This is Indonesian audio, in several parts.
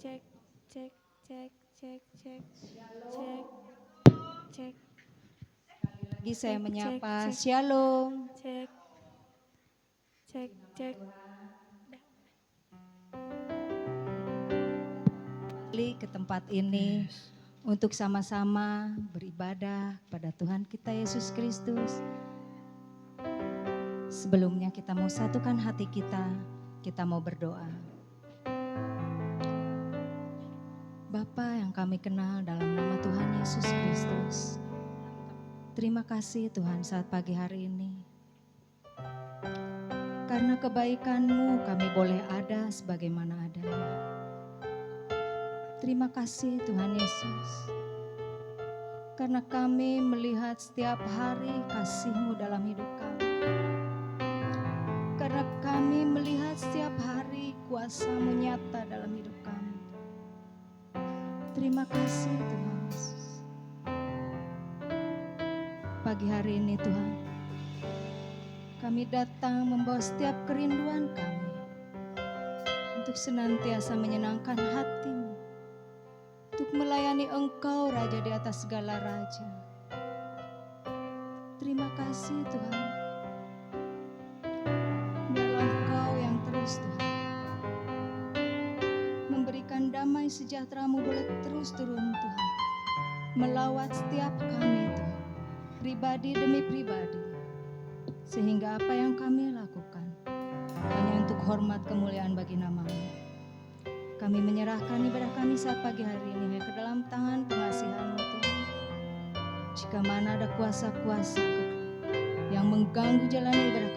cek cek cek cek cek cek cek. Lagi saya menyapa cek, Shalom. Cek cek cek. Kembali ke tempat ini untuk sama-sama beribadah pada Tuhan kita Yesus Kristus. Sebelumnya kita mau satukan hati kita mau berdoa. Bapa yang kami kenal dalam nama Tuhan Yesus Kristus. Terima kasih Tuhan saat pagi hari ini. Karena kebaikan-Mu kami boleh ada sebagaimana adanya. Terima kasih Tuhan Yesus. Karena kami melihat setiap hari kasih-Mu dalam hidup kami. Karena kami melihat setiap hari kuasa-Mu nyata dalam hidup kami. Terima kasih Tuhan Yesus. Pagi hari ini Tuhan, kami datang membawa setiap kerinduan kami untuk senantiasa menyenangkan hati-Mu, untuk melayani Engkau Raja di atas segala raja. Terima kasih Tuhan. Biarlah Engkau yang terus Tuhan memberikan damai sejahtera-Mu boleh terus turun Tuhan, melawat setiap kami Tuhan, pribadi demi pribadi, sehingga apa yang kami lakukan hanya untuk hormat kemuliaan bagi nama-Mu. Kami menyerahkan ibadah kami saat pagi hari ini ke dalam tangan pengasihan-Mu Tuhan. Jika mana ada kuasa-kuasa yang mengganggu jalan ibadah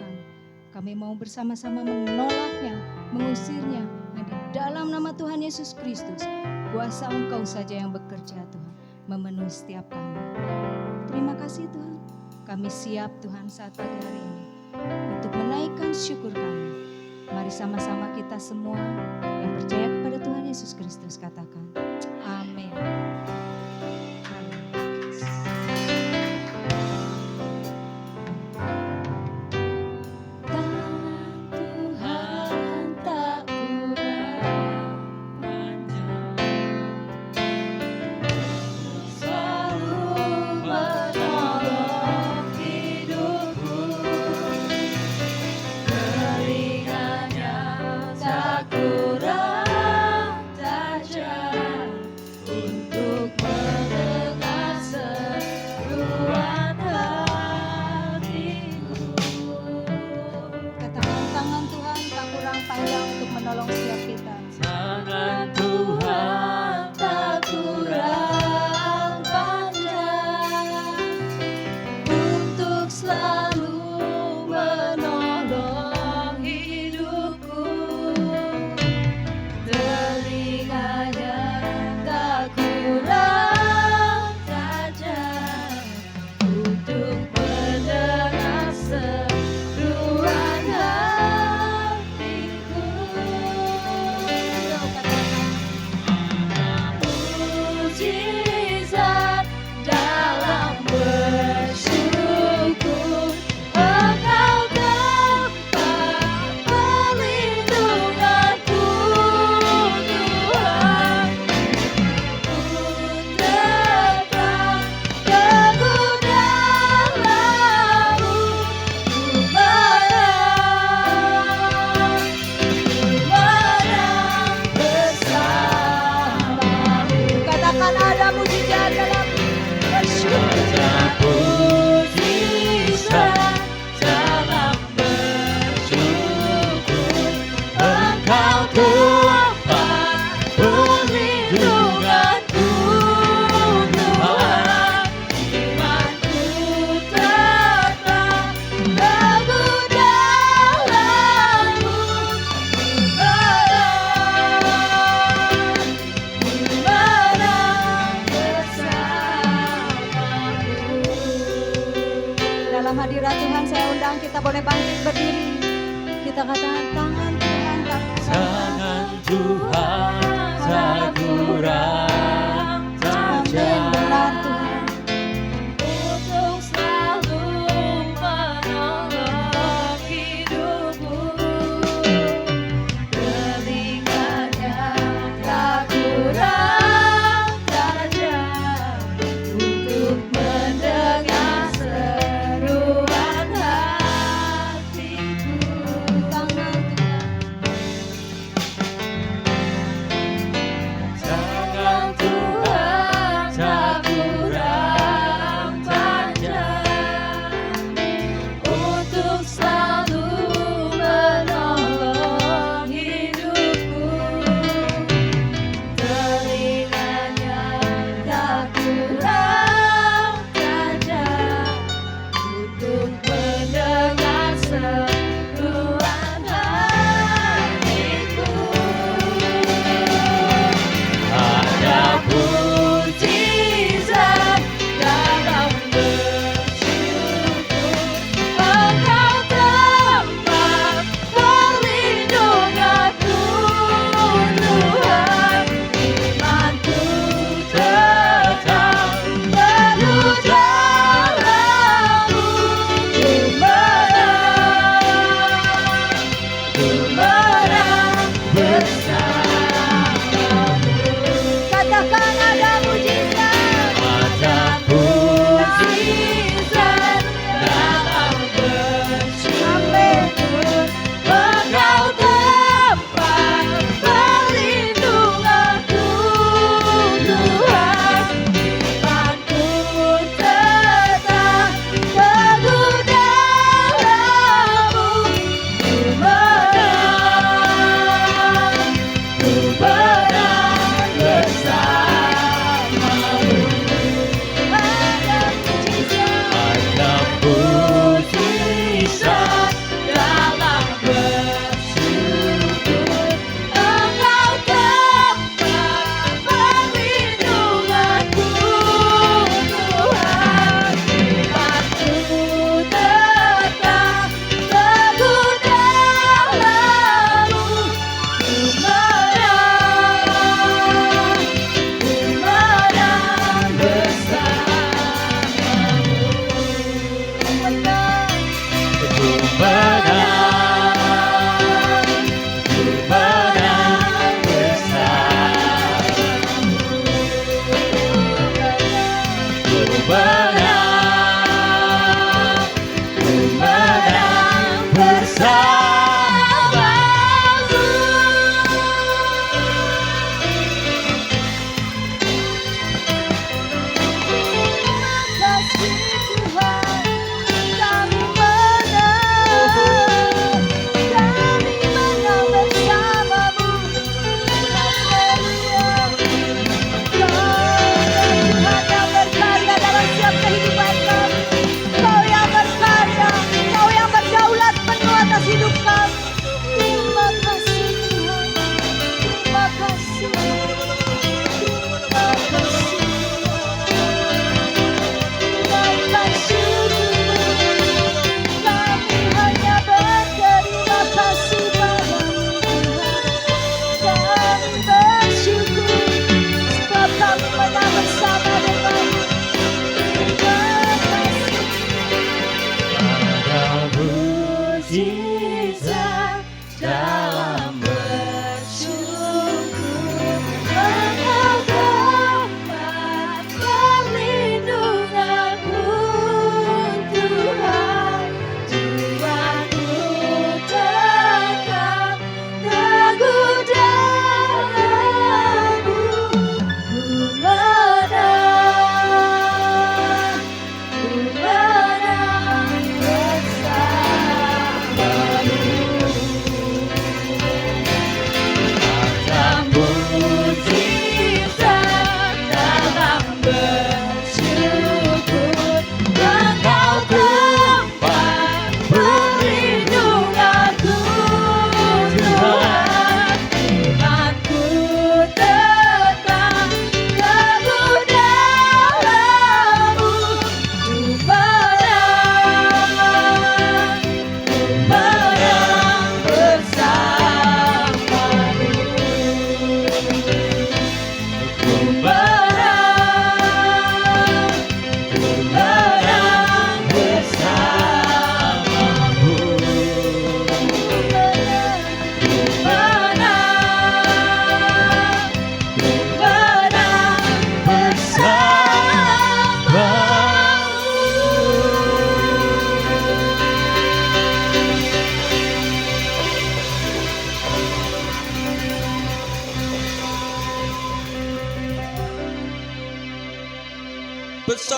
kami mau bersama-sama menolaknya, mengusirnya. Nah, di dalam nama Tuhan Yesus Kristus, kuasa Engkau saja yang bekerja Tuhan, memenuhi setiap kami. Terima kasih Tuhan, kami siap Tuhan saat pagi hari ini untuk menaikkan syukur kami. Mari sama-sama kita semua yang percaya kepada Tuhan Yesus Kristus katakan, amin. Aku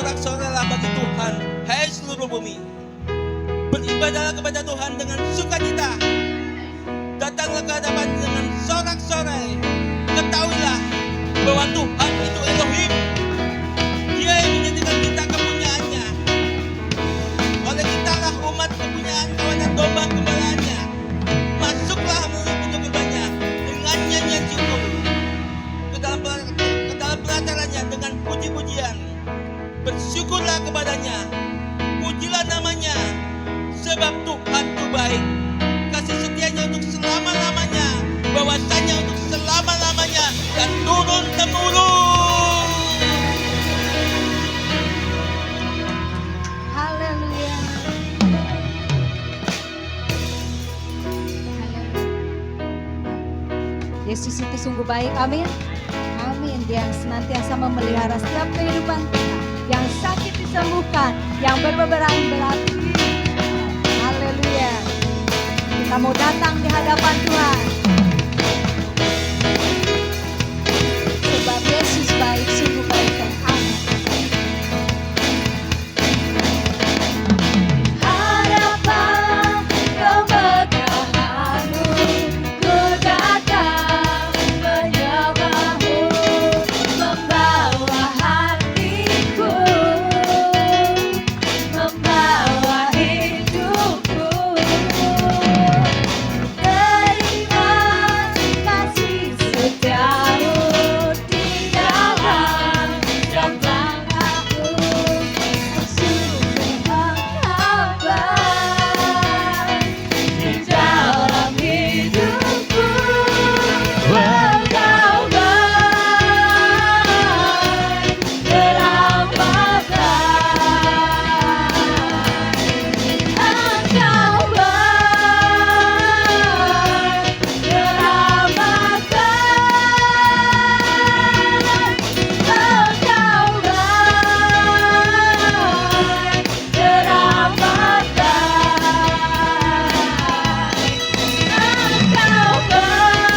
bersorak-soraklah bagi Tuhan, hai seluruh bumi. Beribadahlah kepada Tuhan dengan sukacita. Datanglah ke hadapan dengan sorak-sorai. Ketahuilah bahwa Tuhan itu Elohim. Dia yang menjadikan kita kepunyaannya. Oleh kitalah umat kepunyaan kawanan domba gembalaannya. Masuklah melalui pintu gerbangnya dengan nyanyian syukur. Ke dalam pelatarannya dengan puji-pujian. Bersyukurlah kepadanya. Pujilah namanya. Sebab Tuhan itu baik. Kasih setianya untuk selama-lamanya. Bahwasanya untuk selama-lamanya dan turun-temurun. Haleluya. Yesus itu sungguh baik, amin. Amin. Dia yang senantiasa memelihara setiap kehidupan kita. Yang sakit disembuhkan, yang berbeban berat. Haleluya. Kita mau datang di hadapan Tuhan. Sebab Yesus baik, sungguh baik dan amin. Harapan kemegahanmu, ku datang menyembahmu, membawa hatiku, membawa hidupku. Terima kasih setiamu di dalam jambang aku, sungguh mengabad di dalam hidupku. Engkau baik, teramat baik. Engkau baik, teramat baik. Engkau baik, teramat baik. Engkau baik,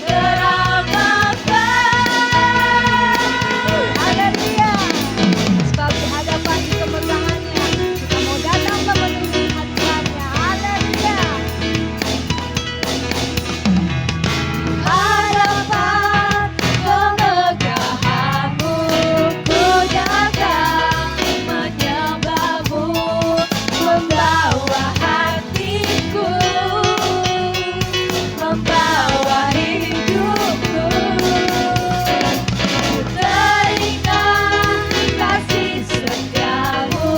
teramat baik. Haleluya. Sebab di hadapan di kemegahannya, kita mau datang memenuhi hadiratnya. Haleluya. Harapan kemegahanmu, ku datang menyembahmu, membawa hatiku, membawa hidupku. Ku teringat kasih setiamu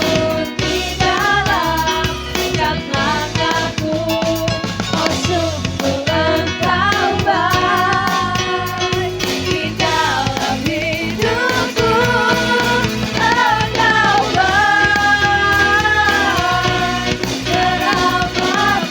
di dalam jambang aku. Oh sungguh engkau baik di dalam hidupku. Engkau baik, teramat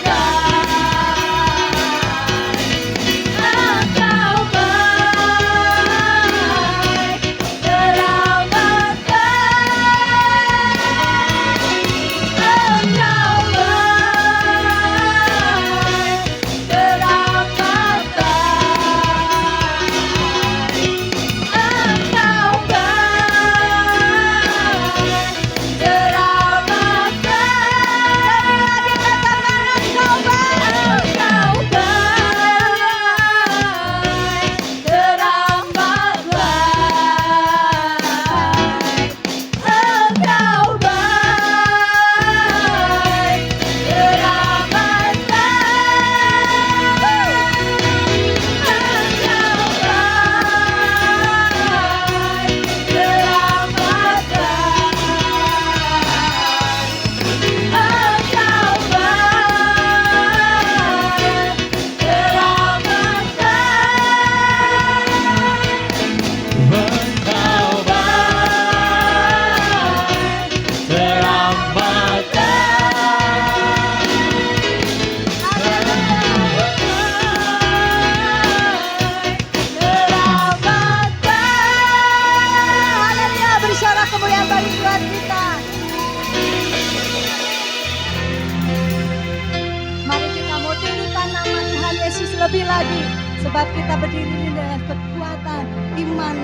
lebih lagi Sebab kita berdiri ini dengan kekuatan iman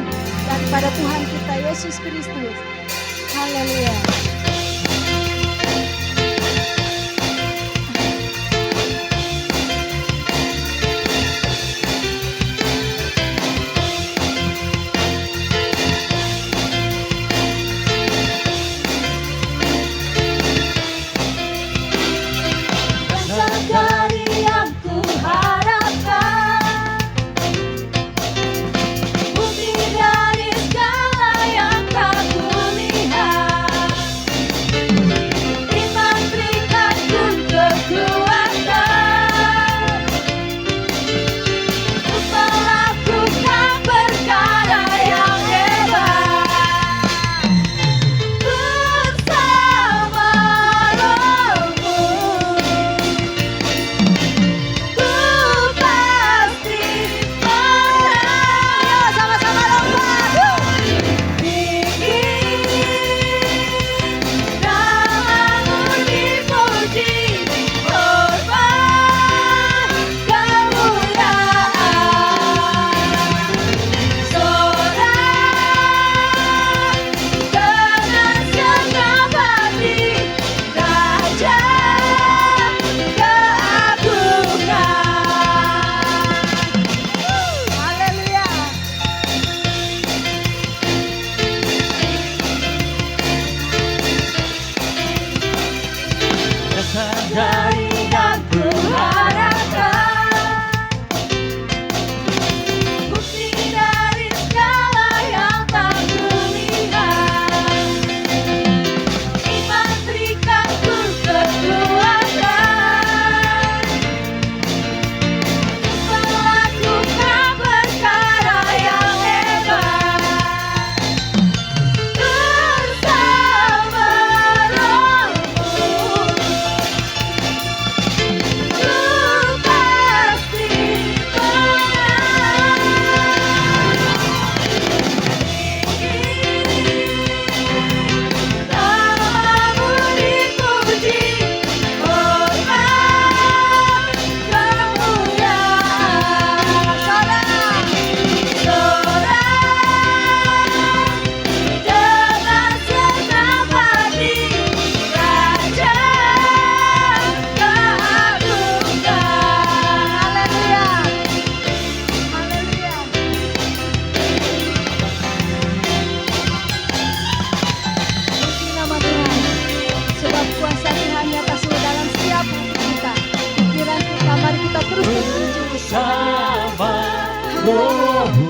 daripada Tuhan kita Yesus Kristus. Haleluya. Dari yang ku harapkan, bukti dari segala yang tak kulihat, iman berikatku kekuatan untuk melakukan perkara yang hebat bersama Rohmu. Ku pasti menang. Sama-sama lompat. Tinggi namamu dipuji, hormat kemuliaan. Sorak dengan segenap hati, Raja keagungan. Haleluya. Dari yang ku harapkan, bukti dari segala yang tak kulihat, iman berikatku kekuatan untuk melakukan perkara yang hebat bersama Rohmu. Ku pasti menang. Namamu dipuji, hormat kemuliaan. Sorak dengan segenap hati, Raja keagungan. Haleluya. Haleluya. Puji nama Tuhan. Sebab kuasa Tuhan nyata sudah dalam setiap hidup kita. Pikiran kita, mari kita terus berpuji Sama Rohmu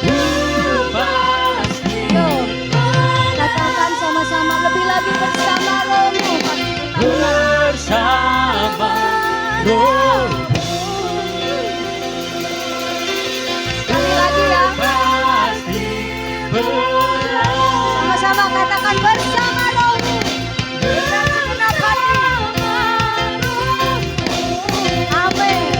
ku pasti Yo, katakan sama-sama lebih lagi bersama Rohmu. Pasti kita menang. bersama Rohmu. Sekali lagi ya. Pasti menang. Sama-sama katakan bersama Rohmu. Dengan segenap hati. Amin.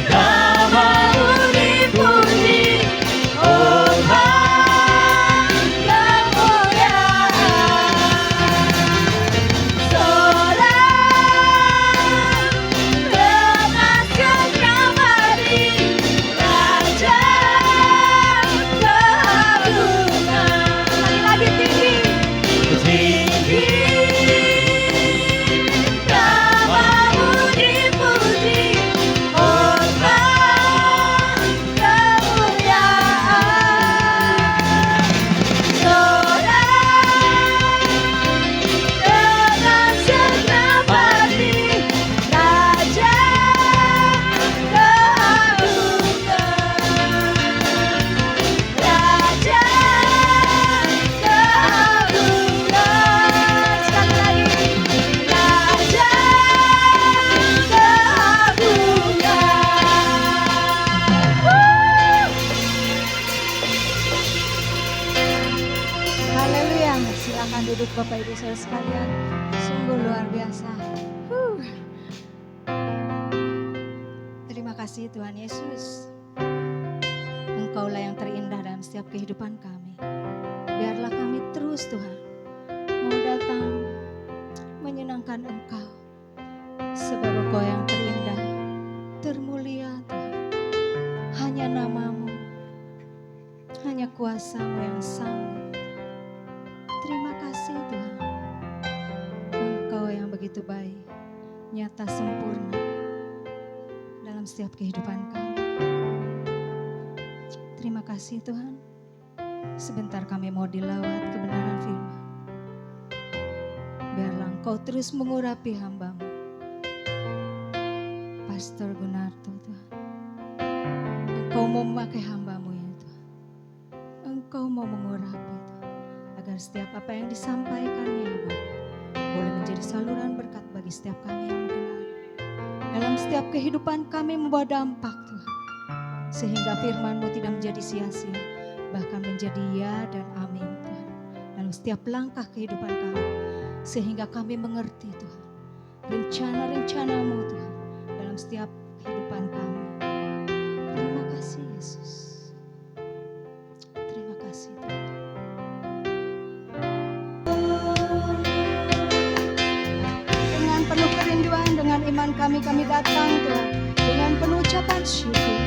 Namamu dipuji, hormat kemuliaan. Sorak dengan segenap hati, Raja keagungan. Sekali lagi tinggi. Tinggi namamu dipuji, hormat kemuliaan. Sorak dengan segenap hati, Raja keagungan. Raja keagungan. Sekali lagi. Raja keagungan. Haleluya. Silakan duduk Bapak Ibu Saudara sekalian. Sungguh luar biasa. Terima kasih Tuhan Yesus. Engkaulah yang terindah dalam setiap kehidupan kami. Biarlah kami terus Tuhan mau datang menyenangkan Engkau. Sebab Engkau yang terindah, termulia Tuhan. Hanya nama-Mu, hanya kuasa-Mu yang sanggup. Terima kasih Tuhan. Engkau yang begitu baik, nyata sempurna dalam setiap kehidupan kami. Terima kasih Tuhan. Sebentar kami mau dilawat kebenaran firman. Biarlah Engkau terus mengurapi hamba-Mu, Pastor Gunarto Tuhan. Engkau mau memakai hamba-Mu ya Tuhan. Engkau mau mengurapi Tuhan. Agar setiap apa yang disampaikannya ya Bapak, boleh menjadi saluran berkat bagi setiap kami yang mendengar. Dalam setiap kehidupan kami membawa dampak Tuhan. Sehingga firman-Mu tidak menjadi sia-sia, bahkan menjadi ya dan amin Tuhan. Dalam setiap langkah kehidupan kami. Sehingga kami mengerti Tuhan. Rencana-rencana-Mu Tuhan. Dalam setiap kehidupan kami. Terima kasih Yesus. Terima kasih Tuhan. Dengan penuh kerinduan, dengan iman kami datang Tuhan. Dengan penuh ucapan syukur.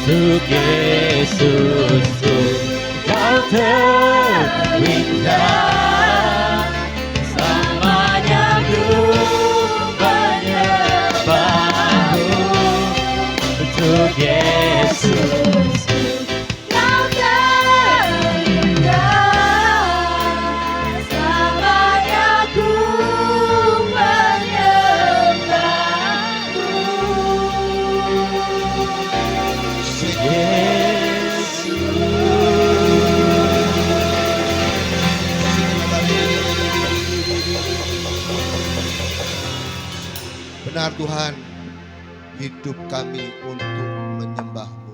Untuk Yesusku kau terindah, selamanya ku menyembahmu. Untuk Yesusku Kau terindah, selamanya ku menyembahmu. Benar Tuhan, hidup kami untuk menyembah-Mu.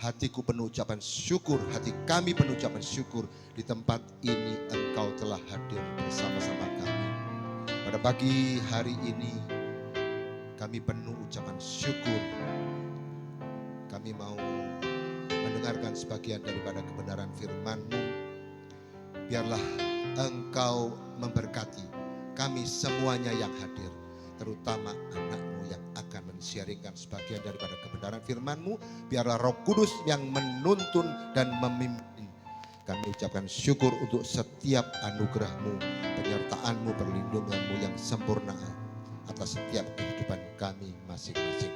Hatiku penuh ucapan syukur, hati kami penuh ucapan syukur. Di tempat ini Engkau telah hadir bersama-sama kami. Pada pagi hari ini kami penuh ucapan syukur. Kami mau mendengarkan sebagian daripada kebenaran firman-Mu. Biarlah Engkau memberkati kami semuanya yang hadir, terutama anak-Mu yang akan men-sharingkan sebagian daripada kebenaran firman-Mu. Biarlah Roh Kudus yang menuntun dan memimpin. Kami ucapkan syukur untuk setiap anugerah-Mu, penyertaan-Mu, perlindungan-Mu yang sempurna atas setiap kehidupan kami masing-masing.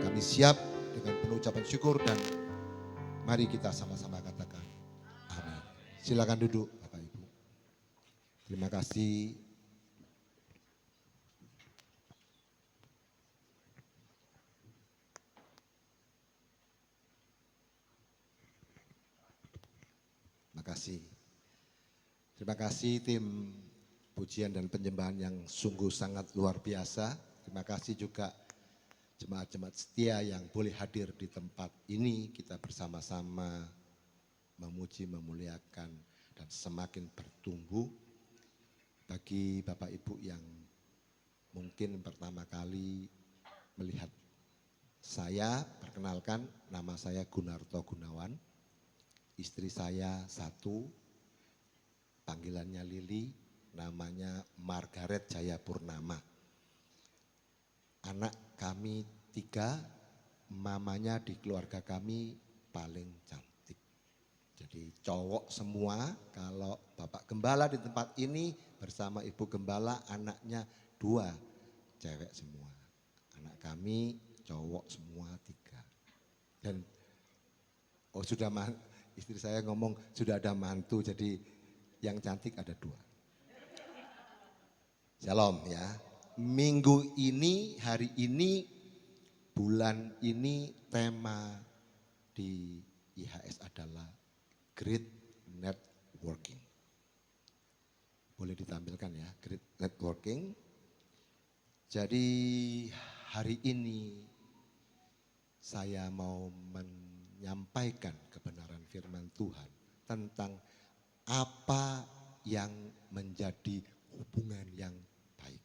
Kami siap dengan penuh ucapan syukur dan mari kita sama-sama katakan amin. Silakan duduk Bapak Ibu. Terima kasih. Terima kasih tim pujian dan penyembahan yang sungguh sangat luar biasa. Terima kasih juga jemaat-jemaat setia yang boleh hadir di tempat ini. Kita bersama-sama memuji, memuliakan dan semakin bertumbuh. Bagi Bapak Ibu yang mungkin pertama kali melihat saya, perkenalkan nama saya Gunarto Gunawan. Istri saya satu, panggilannya Lili, namanya Margaret Jaya Purnama. Anak kami 3, mamanya di keluarga kami paling cantik. Jadi cowok semua, kalau Bapak Gembala di tempat ini bersama Ibu Gembala anaknya 2, cewek semua. Anak kami cowok semua 3. Dan istri saya ngomong sudah ada mantu, jadi yang cantik ada 2. Shalom ya. Minggu ini, hari ini, bulan ini tema di IHS adalah Great Networking. Boleh ditampilkan ya, Great Networking. Jadi hari ini saya mau menyampaikan kebenaran firman Tuhan tentang apa yang menjadi hubungan yang baik.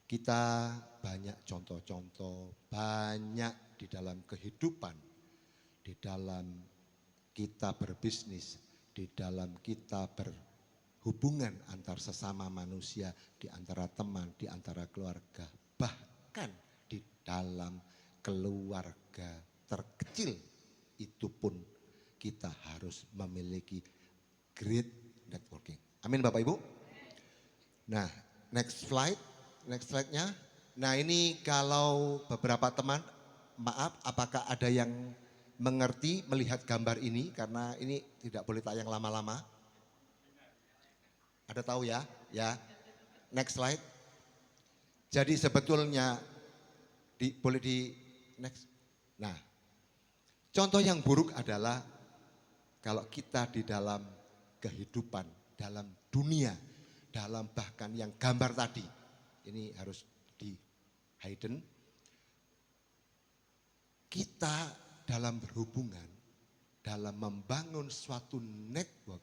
Kita banyak contoh-contoh, banyak di dalam kehidupan, di dalam kita berbisnis, di dalam kita berhubungan antar sesama manusia, di antara teman, di antara keluarga, bahkan di dalam keluarga terkecil itu pun kita harus memiliki great networking. Amin Bapak Ibu. Nah, next slide-nya. Nah, ini kalau beberapa teman, maaf apakah ada yang mengerti melihat gambar ini karena ini tidak boleh tayang lama-lama. Ada tahu ya? Ya. Next slide. Jadi sebetulnya boleh next. Nah, contoh yang buruk adalah kalau kita di dalam kehidupan, dalam dunia, dalam bahkan yang gambar tadi. Ini harus di hidden. Kita dalam berhubungan, dalam membangun suatu network,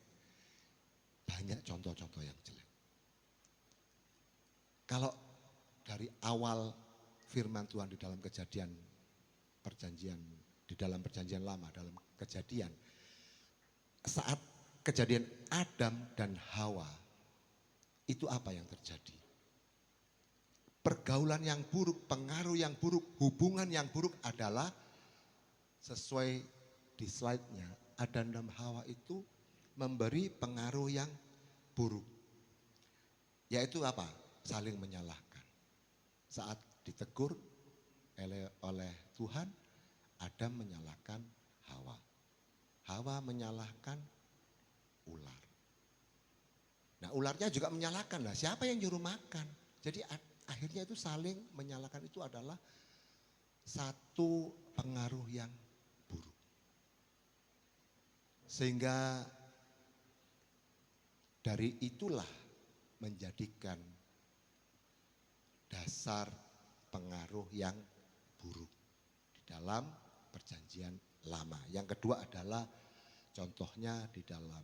banyak contoh-contoh yang jelek. Kalau dari awal firman Tuhan di dalam kejadian perjanjian, di dalam perjanjian lama, dalam kejadian, saat kejadian Adam dan Hawa, itu apa yang terjadi? Pergaulan yang buruk, pengaruh yang buruk, hubungan yang buruk adalah sesuai di slide-nya, Adam dan Hawa itu memberi pengaruh yang buruk. Yaitu apa? Saling menyalahkan. Saat ditegur oleh Tuhan, Adam menyalahkan Hawa. Hawa menyalahkan ular. Nah, ularnya juga menyalahkan. Nah, siapa yang nyuruh makan? Jadi akhirnya itu saling menyalahkan, itu adalah satu pengaruh yang buruk. Sehingga dari itulah menjadikan dasar pengaruh yang buruk di dalam perjanjian lama. Yang kedua adalah contohnya di dalam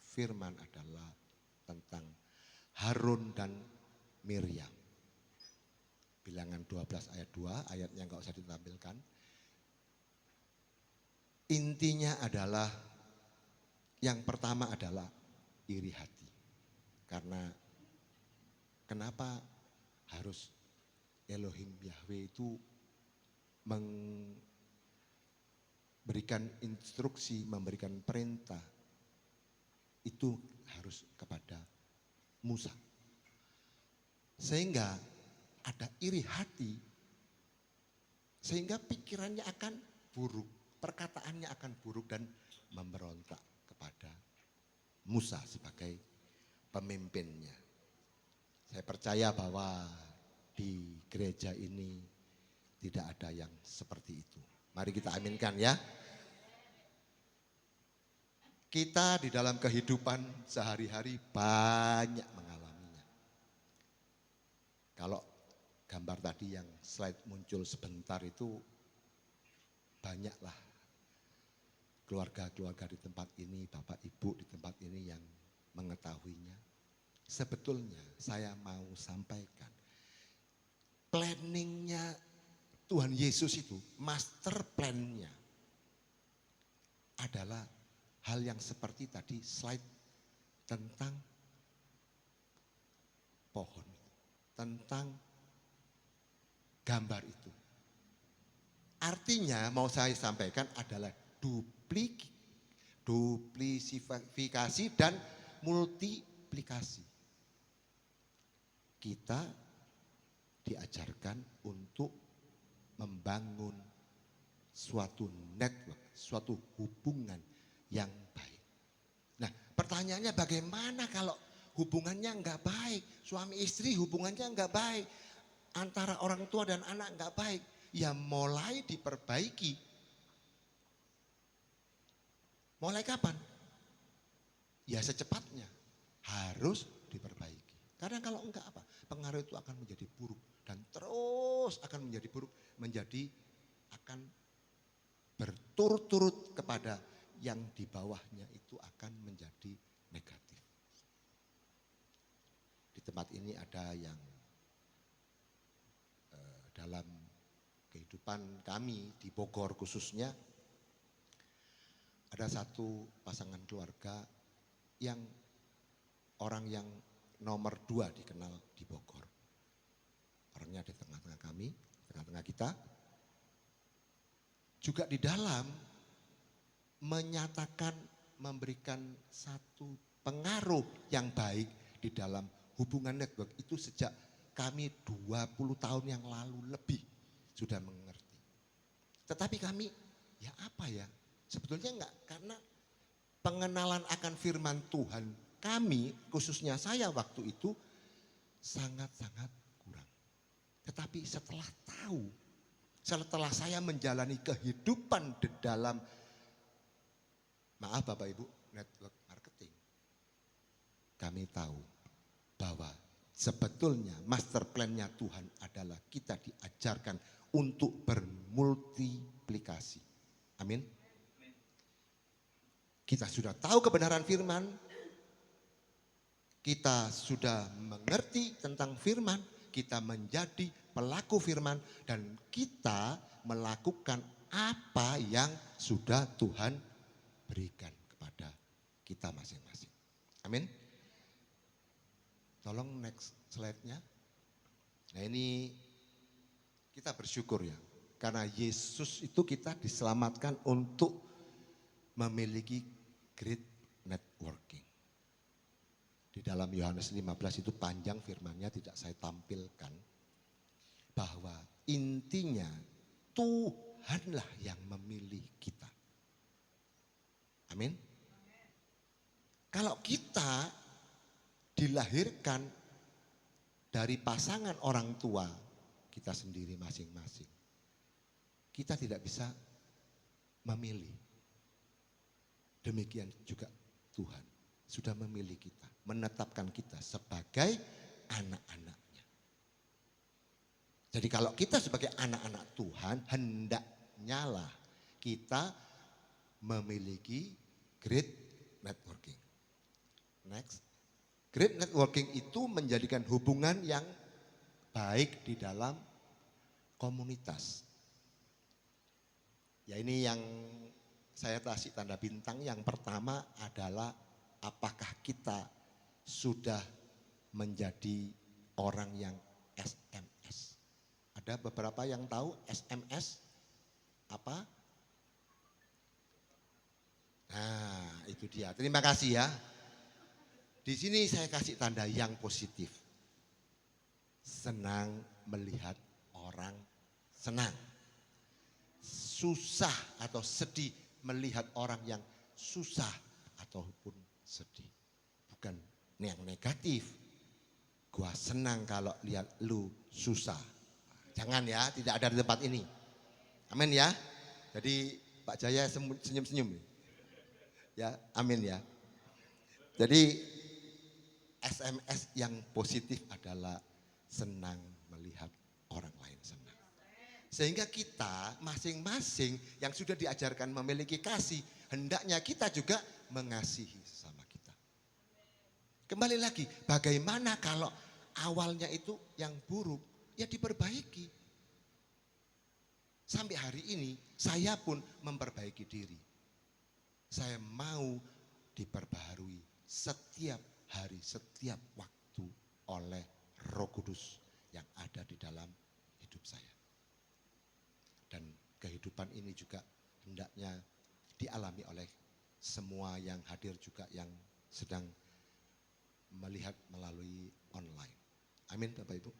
firman adalah tentang Harun dan Miriam. Bilangan 12 ayat 2, ayatnya enggak usah ditampilkan. Intinya adalah, yang pertama adalah iri hati. Karena kenapa harus Elohim Yahweh itu memberikan instruksi, memberikan perintah, itu harus kepada Musa. Sehingga ada iri hati, sehingga pikirannya akan buruk, perkataannya akan buruk dan memberontak kepada Musa sebagai pemimpinnya. Saya percaya bahwa di gereja ini tidak ada yang seperti itu. Mari kita aminkan ya. Kita di dalam kehidupan sehari-hari banyak mengalaminya. Kalau gambar tadi yang slide muncul sebentar itu, banyaklah keluarga-keluarga di tempat ini, bapak ibu di tempat ini yang mengetahuinya. Sebetulnya saya mau sampaikan, planningnya Tuhan Yesus itu, master plan-nya adalah hal yang seperti tadi slide tentang pohon, tentang gambar itu. Artinya mau saya sampaikan adalah duplisifikasi dan multiplikasi. Kita diajarkan untuk membangun suatu network, suatu hubungan yang baik. Nah, pertanyaannya bagaimana kalau hubungannya enggak baik, suami istri hubungannya enggak baik, antara orang tua dan anak enggak baik, ya mulai diperbaiki. Mulai kapan? Ya secepatnya harus diperbaiki. Karena kalau enggak apa? Pengaruh itu akan menjadi buruk dan terus akan menjadi buruk, menjadi akan berturut-turut kepada yang di bawahnya itu akan menjadi negatif. Di tempat ini ada yang dalam kehidupan kami di Bogor khususnya, ada satu pasangan keluarga yang orang yang nomor 2 dikenal di Bogor. Orangnya di tengah-tengah kami, tengah-tengah kita. Juga di dalam menyatakan, memberikan satu pengaruh yang baik di dalam hubungan network itu sejak kami 20 tahun yang lalu lebih sudah mengerti. Tetapi kami ya apa ya, sebetulnya enggak, karena pengenalan akan firman Tuhan kami, khususnya saya waktu itu sangat-sangat kurang. Tetapi setelah tahu Setelah saya menjalani kehidupan di dalam, maaf Bapak Ibu, network marketing, kami tahu bahwa sebetulnya master plan-nya Tuhan adalah kita diajarkan untuk bermultiplikasi. Amin. Kita sudah tahu kebenaran firman, kita sudah mengerti tentang firman, kita menjadi pelaku firman, dan kita melakukan apa yang sudah Tuhan berikan kepada kita masing-masing. Amin. Tolong next slide-nya. Nah ini kita bersyukur ya. Karena Yesus itu kita diselamatkan untuk memiliki great networking. Di dalam Yohanes 15 itu panjang firman-nya, tidak saya tampilkan. Bahwa intinya Tuhanlah yang memilih kita. Amin. Kalau kita dilahirkan dari pasangan orang tua kita sendiri masing-masing, kita tidak bisa memilih. Demikian juga Tuhan sudah memilih kita, menetapkan kita sebagai anak-anaknya. Jadi kalau kita sebagai anak-anak Tuhan, hendaknya lah kita memiliki great networking. Next. Great networking itu menjadikan hubungan yang baik di dalam komunitas. Ya ini yang saya kasih tanda bintang. Yang pertama adalah apakah kita sudah menjadi orang yang SMS. Ada beberapa yang tahu SMS apa? Nah itu dia, terima kasih ya. Di sini saya kasih tanda yang positif. Senang melihat orang senang. Susah atau sedih melihat orang yang susah ataupun sedih. Bukan yang negatif. Gua senang kalau lihat lu susah. Jangan ya, tidak ada di tempat ini. Amin ya. Jadi Pak Jaya senyum-senyum. Ya, amin ya. Jadi SMS yang positif adalah senang melihat orang lain senang. Sehingga kita masing-masing yang sudah diajarkan memiliki kasih, hendaknya kita juga mengasihi sesama kita. Kembali lagi, bagaimana kalau awalnya itu yang buruk, ya diperbaiki. Sampai hari ini saya pun memperbaiki diri. Saya mau diperbaharui setiap hari, setiap waktu oleh Roh Kudus yang ada di dalam hidup saya. Dan kehidupan ini juga hendaknya dialami oleh semua yang hadir juga yang sedang melihat melalui online. Amin Bapak Ibu.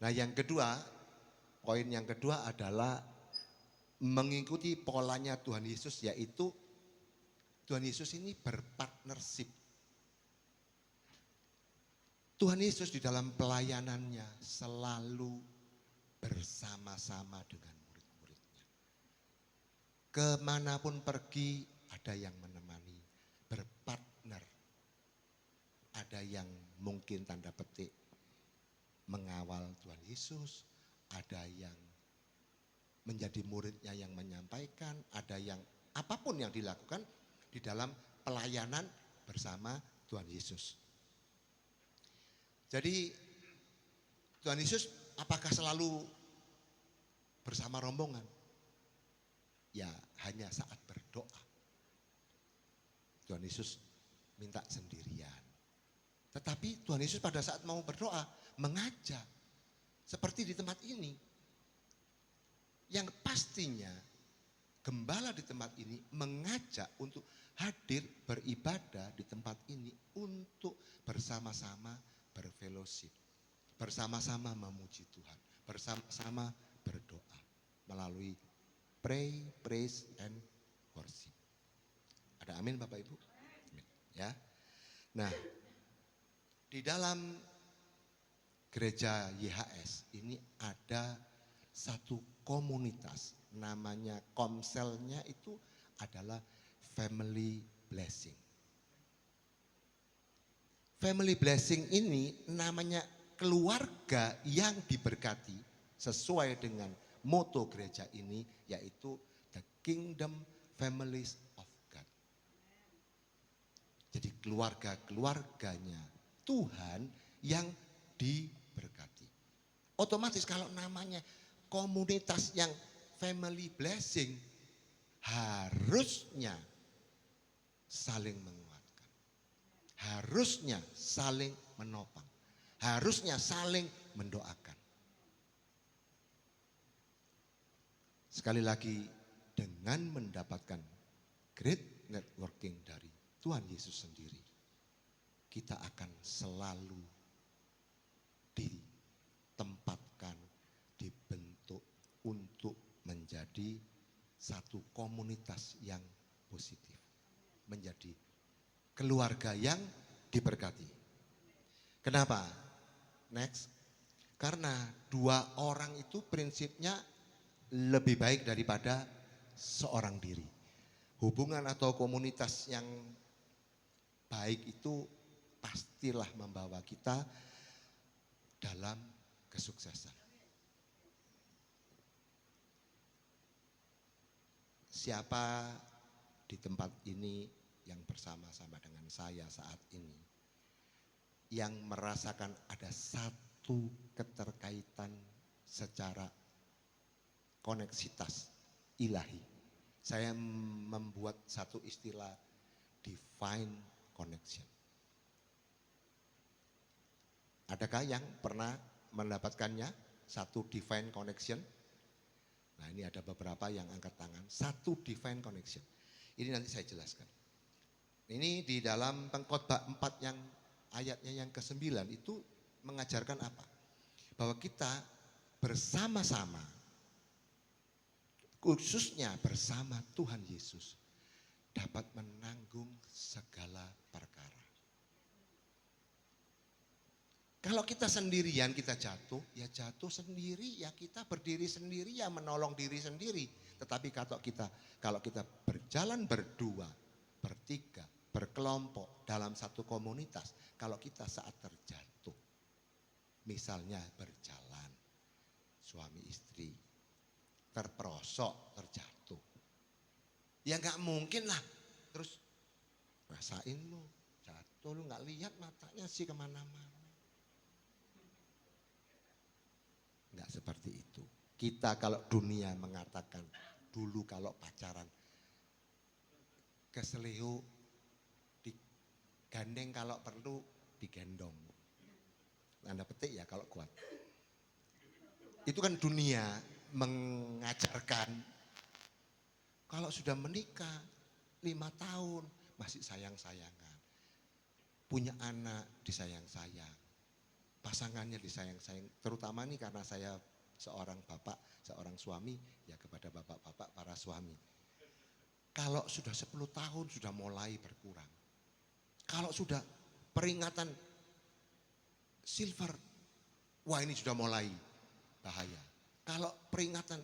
Nah yang kedua, poin yang kedua adalah mengikuti polanya Tuhan Yesus, yaitu Tuhan Yesus ini berpartnership. Tuhan Yesus di dalam pelayanannya selalu bersama-sama dengan murid-muridnya. Kemanapun pergi ada yang menemani, berpartner. Ada yang mungkin tanda petik mengawal Tuhan Yesus, ada yang menjadi muridnya yang menyampaikan, ada yang apapun yang dilakukan di dalam pelayanan bersama Tuhan Yesus. Jadi Tuhan Yesus apakah selalu bersama rombongan? Ya hanya saat berdoa. Tuhan Yesus minta sendirian. Tetapi Tuhan Yesus pada saat mau berdoa mengajak. Seperti di tempat ini. Yang pastinya gembala di tempat ini mengajak untuk hadir beribadah di tempat ini untuk bersama-sama berfellowship, bersama-sama memuji Tuhan, bersama-sama berdoa melalui pray, praise, and worship. Ada amin Bapak Ibu? Amin. Ya. Nah, di dalam gereja YHS ini ada satu komunitas. Namanya komselnya itu adalah family blessing. Family blessing ini namanya keluarga yang diberkati sesuai dengan moto gereja ini, yaitu The Kingdom Families of God. Jadi keluarga-keluarganya Tuhan yang diberkati. Otomatis kalau namanya komunitas yang family blessing, harusnya saling menguatkan. Harusnya saling menopang. Harusnya saling mendoakan. Sekali lagi, dengan mendapatkan great networking dari Tuhan Yesus sendiri, kita akan selalu ditempatkan, dibentuk untuk menjadi satu komunitas yang positif. Menjadi keluarga yang diberkati. Kenapa? Next. Karena dua orang itu prinsipnya lebih baik daripada seorang diri. Hubungan atau komunitas yang baik itu pastilah membawa kita dalam kesuksesan. Siapa di tempat ini yang bersama-sama dengan saya saat ini yang merasakan ada satu keterkaitan secara koneksitas ilahi. Saya membuat satu istilah divine connection. Adakah yang pernah mendapatkannya? Satu divine connection. Nah, ini ada beberapa yang angkat tangan. Satu divine connection. Ini nanti saya jelaskan. Ini di dalam Pengkhotbah 4 yang ayatnya yang ke-9 itu mengajarkan apa? Bahwa kita bersama-sama, khususnya bersama Tuhan Yesus, dapat menanggung segala perkara. Kalau kita sendirian kita jatuh, ya jatuh sendiri, ya kita berdiri sendiri, ya menolong diri sendiri. Tetapi kalau kita berjalan berdua, bertiga, berkelompok dalam satu komunitas, kalau kita saat terjatuh, misalnya berjalan, suami istri, terperosok, terjatuh. Ya nggak mungkin lah, terus rasain lu, jatuh lu nggak lihat matanya sih kemana-mana. Enggak seperti itu. Kita kalau dunia mengatakan dulu kalau pacaran keseleo digandeng, kalau perlu digendong. Anda petik ya kalau kuat. Itu kan dunia mengajarkan kalau sudah menikah 5 tahun masih sayang-sayangan. Punya anak disayang-sayang. Pasangannya disayang-sayang, terutama nih karena saya seorang bapak, seorang suami, ya kepada bapak-bapak para suami. Kalau sudah 10 tahun sudah mulai berkurang. Kalau sudah peringatan silver, wah ini sudah mulai bahaya. Kalau peringatan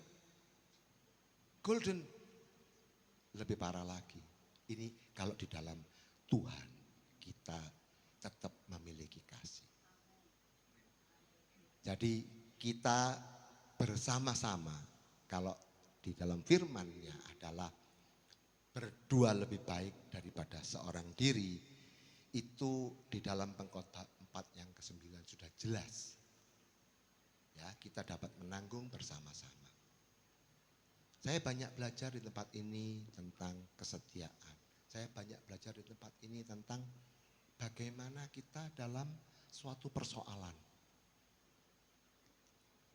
golden, lebih parah lagi. Ini kalau di dalam Tuhan kita tetap memiliki kasih. Jadi kita bersama-sama, kalau di dalam firman-Nya adalah berdua lebih baik daripada seorang diri, itu di dalam Pengkhotbah 4 yang ke-9 sudah jelas. Ya, kita dapat menanggung bersama-sama. Saya banyak belajar di tempat ini tentang kesetiaan. Saya banyak belajar di tempat ini tentang bagaimana kita dalam suatu persoalan.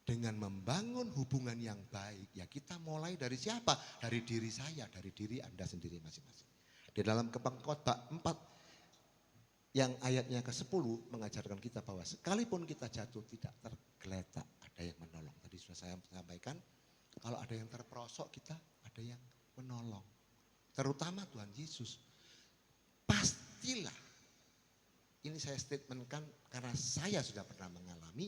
Dengan membangun hubungan yang baik, ya kita mulai dari siapa? Dari diri saya, dari diri Anda sendiri masing-masing. Di dalam Pengkhotbah 4 yang ayatnya ke-10 mengajarkan kita bahwa sekalipun kita jatuh tidak tergeletak, ada yang menolong. Tadi sudah saya sampaikan, kalau ada yang terperosok kita ada yang menolong. Terutama Tuhan Yesus. Pastilah, ini saya statementkan karena saya sudah pernah mengalami,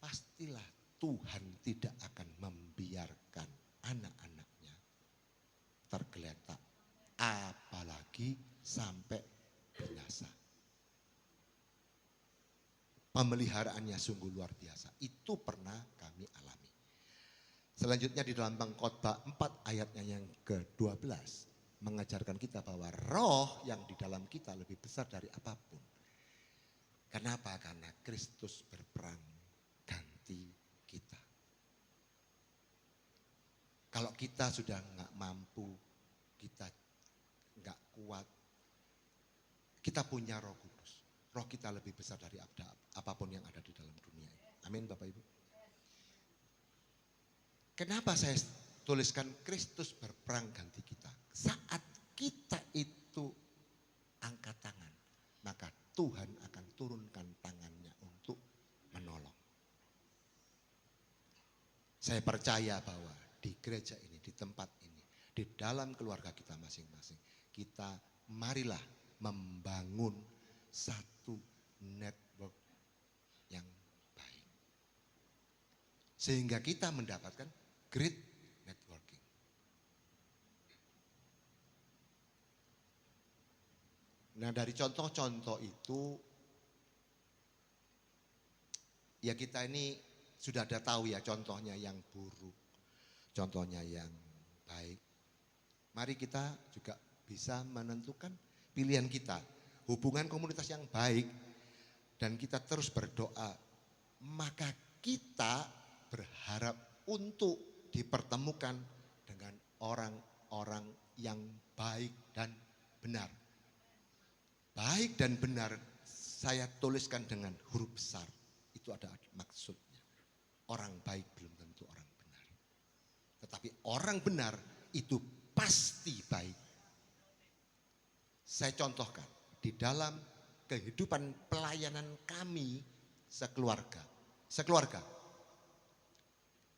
pastilah Tuhan tidak akan membiarkan anak-anaknya tergeletak, apalagi sampai binasa. Pemeliharaannya sungguh luar biasa. Itu pernah kami alami. Selanjutnya di dalam Pengkhotbah 4 ayatnya yang ke-12 mengajarkan kita bahwa roh yang di dalam kita lebih besar dari apapun. Kenapa? Karena Kristus berperang ganti kita. Kalau kita sudah nggak mampu, kita nggak kuat, kita punya Roh Kudus. Roh kita lebih besar dari apapun yang ada di dalam dunia ini. Amin Bapak Ibu. Kenapa saya tuliskan Kristus berperang ganti kita? Saat kita itu angkat tangan, maka Tuhan akan turunkan tangannya untuk menolong. Saya percaya bahwa di gereja ini, di tempat ini, di dalam keluarga kita masing-masing, kita marilah membangun satu network yang baik. Sehingga kita mendapatkan great networking. Nah dari contoh-contoh itu, ya kita ini sudah ada tahu ya contohnya yang buruk, contohnya yang baik. Mari kita juga bisa menentukan pilihan kita, hubungan komunitas yang baik, dan kita terus berdoa, maka kita berharap untuk dipertemukan dengan orang-orang yang baik dan benar. Baik dan benar saya tuliskan dengan huruf besar. Itu ada maksudnya. Orang baik belum tentu orang benar. Tetapi orang benar itu pasti baik. Saya contohkan di dalam kehidupan pelayanan kami sekeluarga.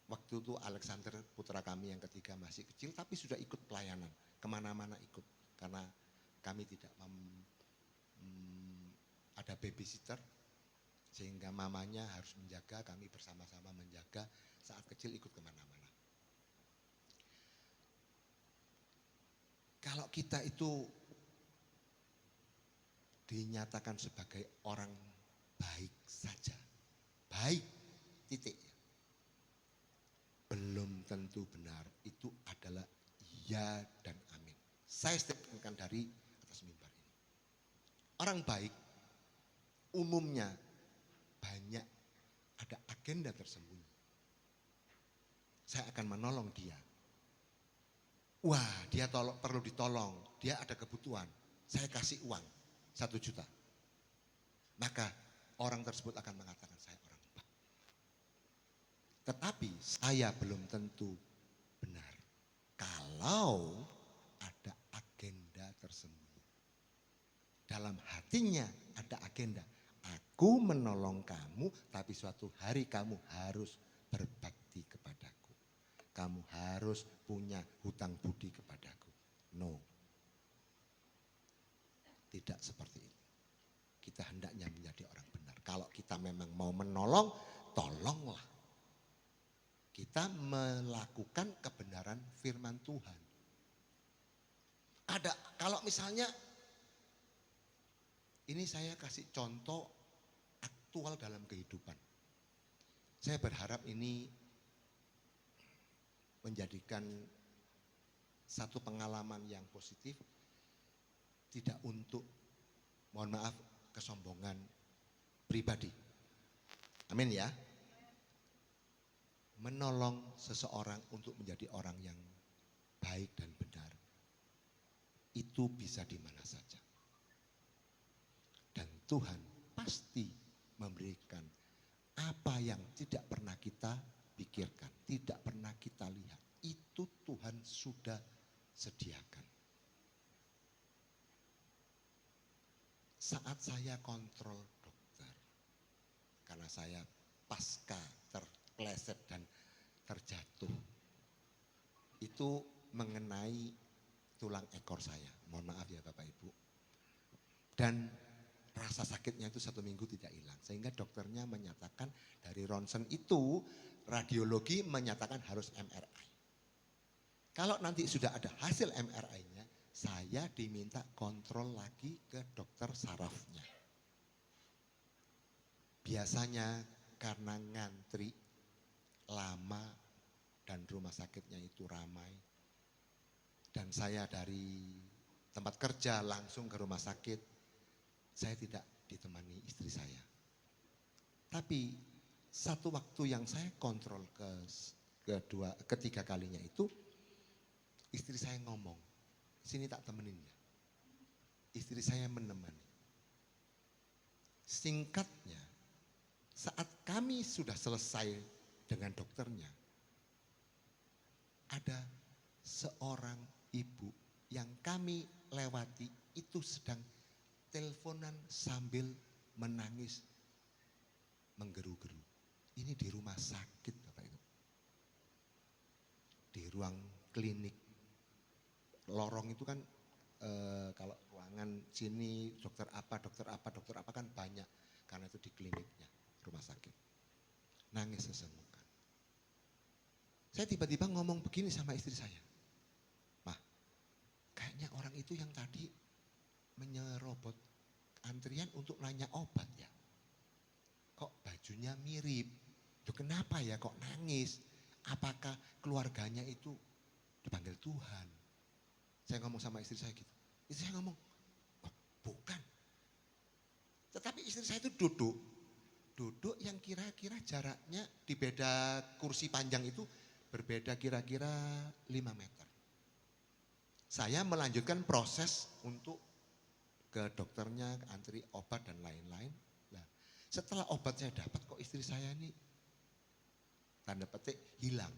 Waktu itu Alexander putra kami yang ketiga masih kecil tapi sudah ikut pelayanan. Kemana-mana ikut. Karena kami tidak ada babysitter. Sehingga mamanya harus menjaga, kami bersama-sama menjaga saat kecil ikut kemana-mana. Kalau kita itu dinyatakan sebagai orang baik saja. Baik, titik. Belum tentu benar, itu adalah ya dan amin. Saya statementkan dari atas mimbar ini. Orang baik umumnya banyak ada agenda tersembunyi. Saya akan menolong dia. Wah, dia perlu ditolong, dia ada kebutuhan. Saya kasih uang 1 juta. Maka orang tersebut akan mengatakan saya orang baik. Tetapi saya belum tentu benar. Kalau ada agenda tersembunyi. Dalam hatinya ada agenda. Aku menolong kamu, tapi suatu hari kamu harus berbakti kepadaku. Kamu harus punya hutang budi kepadaku. No. Tidak seperti itu. Kita hendaknya menjadi orang benar. Kalau kita memang mau menolong, tolonglah. Kita melakukan kebenaran firman Tuhan. Ada, kalau misalnya, ini saya kasih contoh aktual dalam kehidupan. Saya berharap ini menjadikan satu pengalaman yang positif, tidak untuk, mohon maaf, kesombongan pribadi. Amin ya. Menolong seseorang untuk menjadi orang yang baik dan benar, itu bisa di mana saja. Dan Tuhan pasti memberikan apa yang tidak pernah kita pikirkan, tidak pernah kita lihat. Itu Tuhan sudah sediakan. Saat saya kontrol dokter, karena saya pasca terpleset dan terjatuh, itu mengenai tulang ekor saya. Mohon maaf ya Bapak Ibu. Dan rasa sakitnya itu 1 minggu tidak hilang. Sehingga dokternya menyatakan dari ronsen itu, radiologi menyatakan harus MRI. Kalau nanti sudah ada hasil MRI-nya, saya diminta kontrol lagi ke dokter sarafnya. Biasanya karena ngantri lama dan rumah sakitnya itu ramai, dan saya dari tempat kerja langsung ke rumah sakit, saya tidak ditemani istri saya. Tapi satu waktu yang saya kontrol ketiga kalinya itu, istri saya ngomong, sini tak temenin ya. Istri saya menemani. Singkatnya, saat kami sudah selesai dengan dokternya, ada seorang ibu yang kami lewati itu sedang teleponan sambil menangis, menggeru-geru. Ini di rumah sakit Bapak Ibu. Di ruang klinik. Lorong itu kan kalau ruangan sini dokter apa kan banyak. Karena itu di kliniknya, rumah sakit. Nangis sesenggukan. Saya tiba-tiba ngomong begini sama istri saya. Mah, kayaknya orang itu yang tadi menyerobot antrian untuk nanya obat ya. Kok bajunya mirip? Loh kenapa ya kok nangis? Apakah keluarganya itu dipanggil Tuhan? Saya ngomong sama istri saya gitu. Istri saya ngomong, oh, bukan. Tetapi istri saya itu duduk yang kira-kira jaraknya di beda kursi panjang itu berbeda kira-kira 5 meter. Saya melanjutkan proses untuk ke dokternya, antri obat dan lain-lain. Nah, setelah obat saya dapat, kok istri saya ini tanda petik hilang.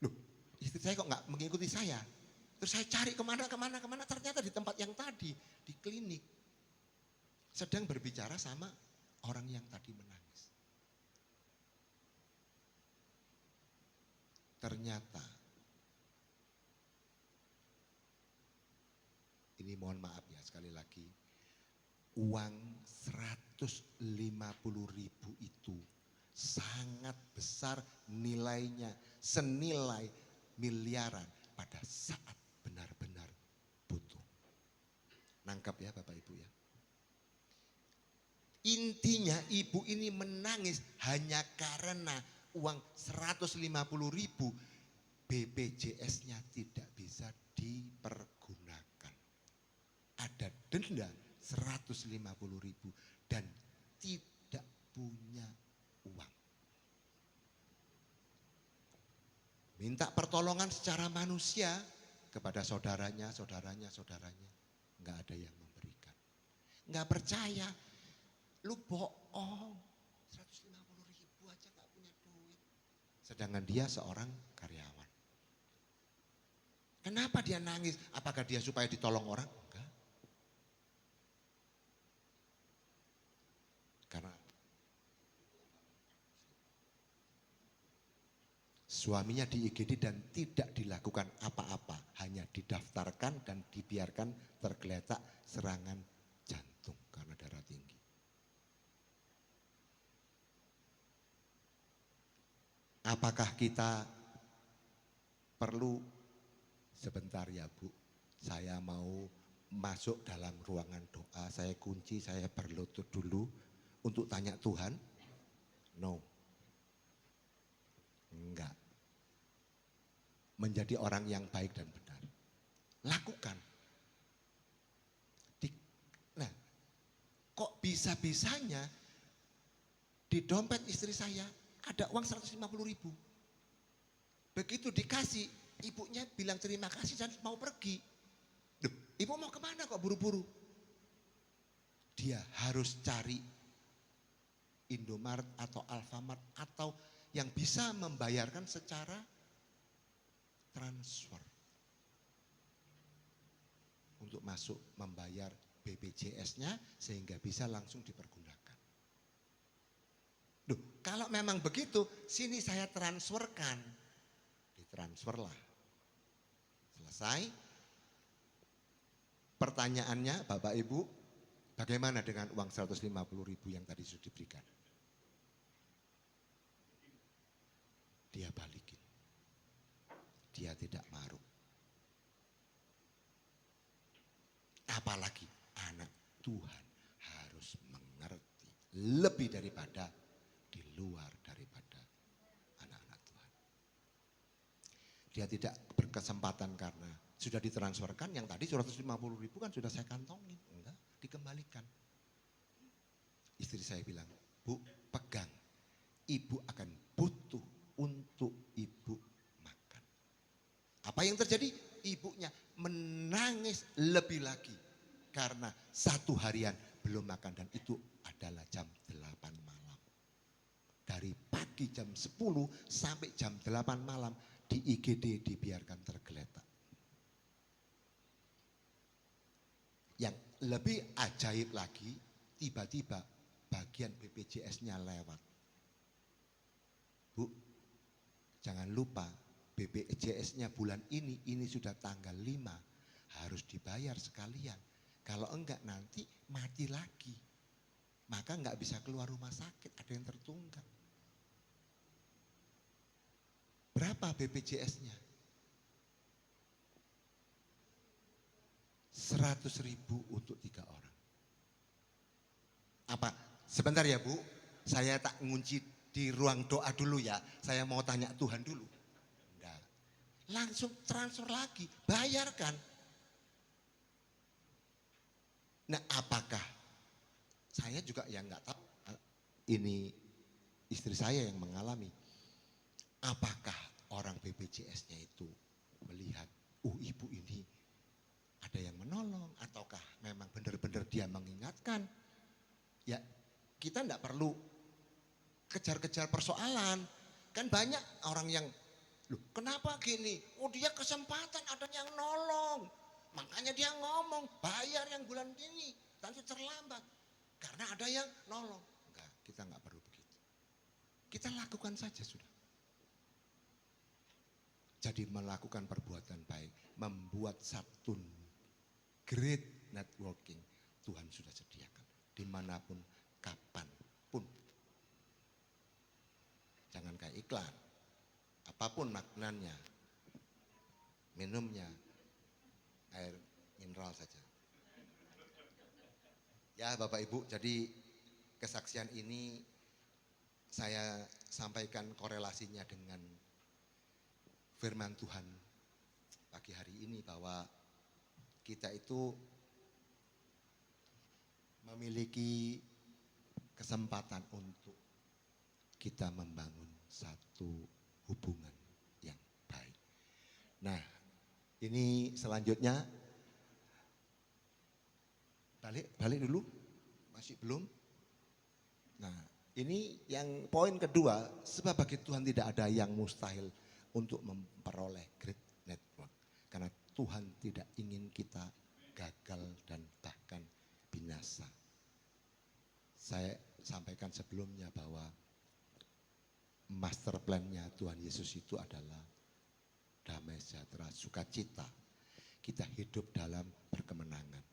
Loh, istri saya kok nggak mengikuti saya? Terus saya cari kemana, ternyata di tempat yang tadi, di klinik. Sedang berbicara sama orang yang tadi menangis. Ternyata, ini mohon maaf ya sekali lagi, uang 150.000 itu sangat besar nilainya, senilai miliaran pada saat benar-benar butuh. Nangkap ya Bapak Ibu ya. Intinya ibu ini menangis hanya karena uang 150.000 BPJS-nya tidak bisa dipergunakan. Ada denda 150.000 dan tidak punya uang. Minta pertolongan secara manusia kepada saudaranya. Enggak ada yang memberikan. Enggak percaya. Lu bohong. 150.000 aja enggak punya duit. Sedangkan dia seorang karyawan. Kenapa dia nangis? Apakah dia supaya ditolong orang? Enggak. Karena suaminya di IGD dan tidak dilakukan apa-apa. Hanya didaftarkan dan dibiarkan tergeletak serangan jantung karena darah tinggi. Apakah kita perlu sebentar ya Bu, saya mau masuk dalam ruangan doa, saya kunci, saya berlutut dulu untuk tanya Tuhan? No. Enggak. Menjadi orang yang baik dan benar. Lakukan. Nah, kok bisa-bisanya di dompet istri saya ada uang 150.000. Begitu dikasih, ibunya bilang terima kasih dan mau pergi. Duh, ibu mau kemana kok buru-buru? Dia harus cari Indomaret atau Alfamart atau yang bisa membayarkan secara transfer. Untuk masuk membayar BPJS-nya sehingga bisa langsung dipergunakan. Duh, kalau memang begitu, sini saya transferkan. Ditransferlah. Selesai. Pertanyaannya Bapak Ibu, Bagaimana dengan uang 150.000 yang tadi sudah diberikan? Dia balikin. Dia tidak maruk. Apalagi anak Tuhan harus mengerti lebih daripada di luar daripada anak-anak Tuhan. Dia tidak berkesempatan karena sudah ditransferkan, yang tadi 150.000 kan sudah saya kantongin. Enggak, dikembalikan. Istri saya bilang, Bu, pegang. Ibu akan butuh untuk ibu makan. Apa yang terjadi? Ibunya menangis lebih lagi. Karena satu harian belum makan dan itu adalah jam 8 malam. Dari pagi jam 10 sampai jam 8 malam di IGD dibiarkan tergeletak. Yang lebih ajaib lagi, tiba-tiba bagian BPJS-nya lewat. Bu, jangan lupa BPJS-nya bulan ini sudah tanggal 5, harus dibayar sekalian. Kalau enggak nanti mati lagi. Maka enggak bisa keluar rumah sakit, ada yang tertunggak. Berapa BPJS-nya? 100.000 untuk 3 orang. Apa? Sebentar ya Bu, saya tak ngunci di ruang doa dulu ya. Saya mau tanya Tuhan dulu. Enggak. Langsung transfer lagi, bayarkan. Nah apakah, saya juga yang enggak tahu, ini istri saya yang mengalami. Apakah orang BPJS-nya itu melihat, ibu ini ada yang menolong, ataukah memang benar-benar dia mengingatkan. Ya kita enggak perlu kejar-kejar persoalan. Kan banyak orang yang, loh kenapa gini? Dia kesempatan ada yang nolong. Makanya dia ngomong, bayar yang bulan ini, nanti terlambat. Karena ada yang nolong. Enggak, kita enggak perlu begitu. Kita lakukan saja sudah. Jadi melakukan perbuatan baik, membuat satu great networking, Tuhan sudah sediakan. Dimanapun, kapanpun. Jangan kayak iklan. Apapun makanannya, minumnya, air mineral saja. Ya Bapak Ibu, jadi kesaksian ini saya sampaikan korelasinya dengan firman Tuhan pagi hari ini bahwa kita itu memiliki kesempatan untuk kita membangun satu hubungan yang baik. Nah, ini selanjutnya balik dulu, masih belum. Nah, ini yang poin kedua, sebab bagi Tuhan tidak ada yang mustahil untuk memperoleh great network. Karena Tuhan tidak ingin kita gagal dan bahkan binasa. Saya sampaikan sebelumnya bahwa master plan-nya Tuhan Yesus itu adalah damai sejahtera, sukacita. Kita hidup dalam berkemenangan.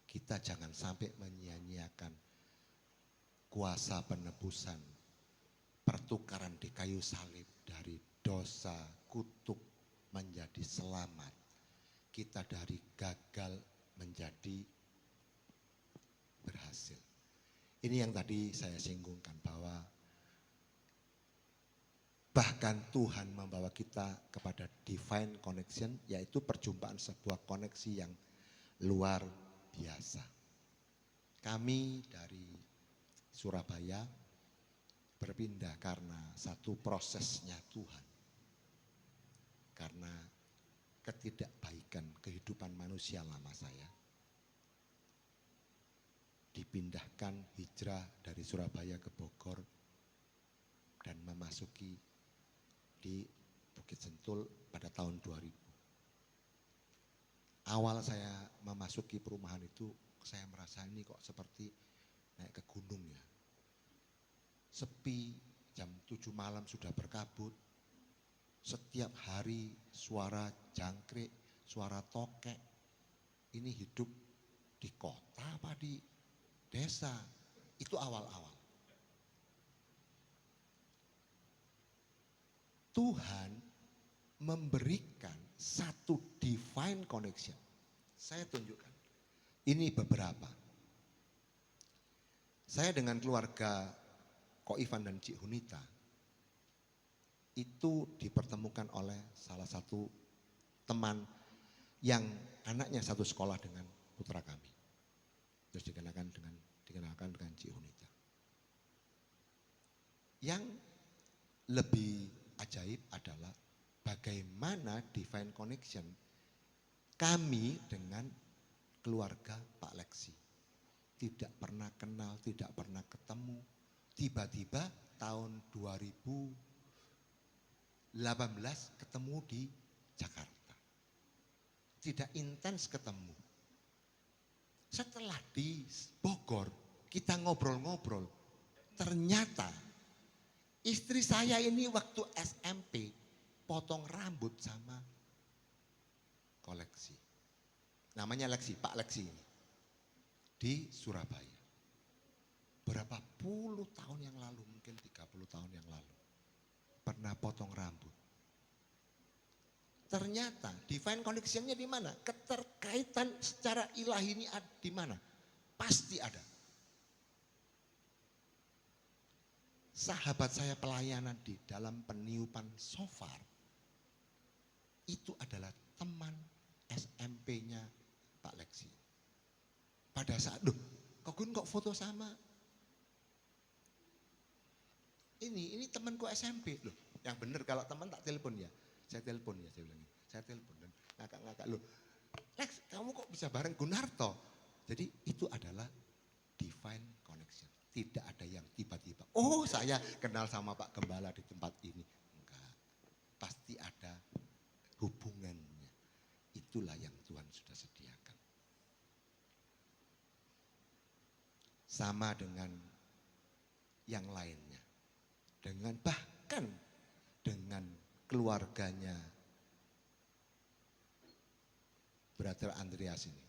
Kita jangan sampai menyia-nyiakan kuasa penebusan, pertukaran di kayu salib dari dosa, kutuk menjadi selamat. Kita dari gagal menjadi berhasil. Ini yang tadi saya singgungkan bahwa bahkan Tuhan membawa kita kepada divine connection, yaitu perjumpaan sebuah koneksi yang luar biasa. Kami dari Surabaya berpindah karena satu prosesnya Tuhan. Karena ketidakbaikan kehidupan manusia lama saya. Dipindahkan hijrah dari Surabaya ke Bogor dan memasuki di Bukit Sentul pada tahun 2000. Awal saya memasuki perumahan itu, saya merasa ini kok seperti naik ke gunung ya. Sepi, jam 7 malam sudah berkabut. Setiap hari suara jangkrik, suara tokek. Ini hidup di kota apa di desa. Itu awal-awal. Tuhan memberikan satu divine connection. Saya tunjukkan. Ini beberapa. Saya dengan keluarga Ko Ivan dan Cik Hunita itu dipertemukan oleh salah satu teman yang anaknya satu sekolah dengan putra kami. Terus dikenalkan dengan Cik Hunita. Yang lebih ajaib adalah bagaimana divine connection kami dengan keluarga Pak Lexi. Tidak pernah kenal, tidak pernah ketemu. Tiba-tiba tahun 2018 ketemu di Jakarta. Tidak intens ketemu. Setelah di Bogor kita ngobrol-ngobrol. Ternyata istri saya ini waktu SMP potong rambut sama koleksi. Namanya Lexi, Pak Lexi ini. Di Surabaya. Berapa puluh tahun yang lalu, mungkin 30 tahun yang lalu. Pernah potong rambut. Ternyata divine connection-nya di mana? Keterkaitan secara ilahi ini di mana? Pasti ada. Sahabat saya pelayanan di dalam peniupan shofar. Itu adalah teman SMP-nya Pak Lexi. Pada saat, kok Gun kok foto sama? Ini temanku SMP loh. Yang benar kalau teman tak telepon ya. Saya telepon ya, saya bilang. Saya telepon dan ngakak-ngakak loh. Lex, kamu kok bisa bareng Gunarto? Jadi itu adalah divine connection. Tidak ada yang tiba-tiba, oh saya kenal sama Pak Gembala di tempat ini. Enggak, pasti ada hubungannya. Itulah yang Tuhan sudah sediakan. Sama dengan yang lainnya. Dengan bahkan dengan keluarganya Brother Andreas ini.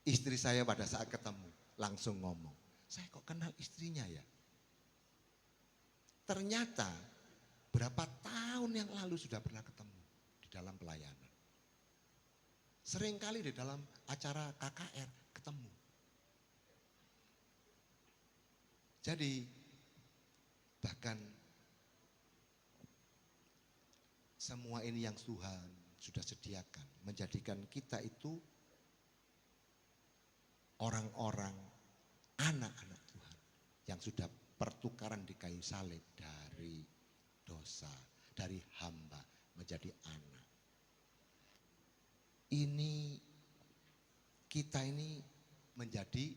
Istri saya pada saat ketemu langsung ngomong, saya kok kenal istrinya ya. Ternyata berapa tahun yang lalu sudah pernah ketemu di dalam pelayanan. Seringkali di dalam acara KKR ketemu. Jadi bahkan semua ini yang Tuhan sudah sediakan menjadikan kita itu orang-orang anak-anak Tuhan yang sudah pertukaran di kayu salib dari dosa, dari hamba menjadi anak. Ini kita ini menjadi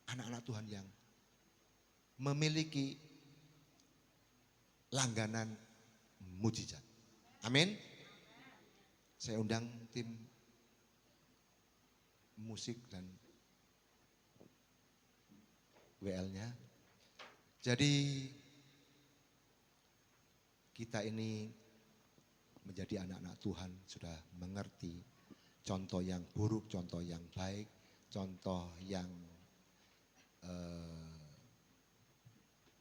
anak-anak Tuhan yang memiliki langganan mujizat. Amin. Saya undang tim musik dan WL-nya. Jadi kita ini menjadi anak-anak Tuhan sudah mengerti contoh yang buruk, contoh yang baik, contoh yang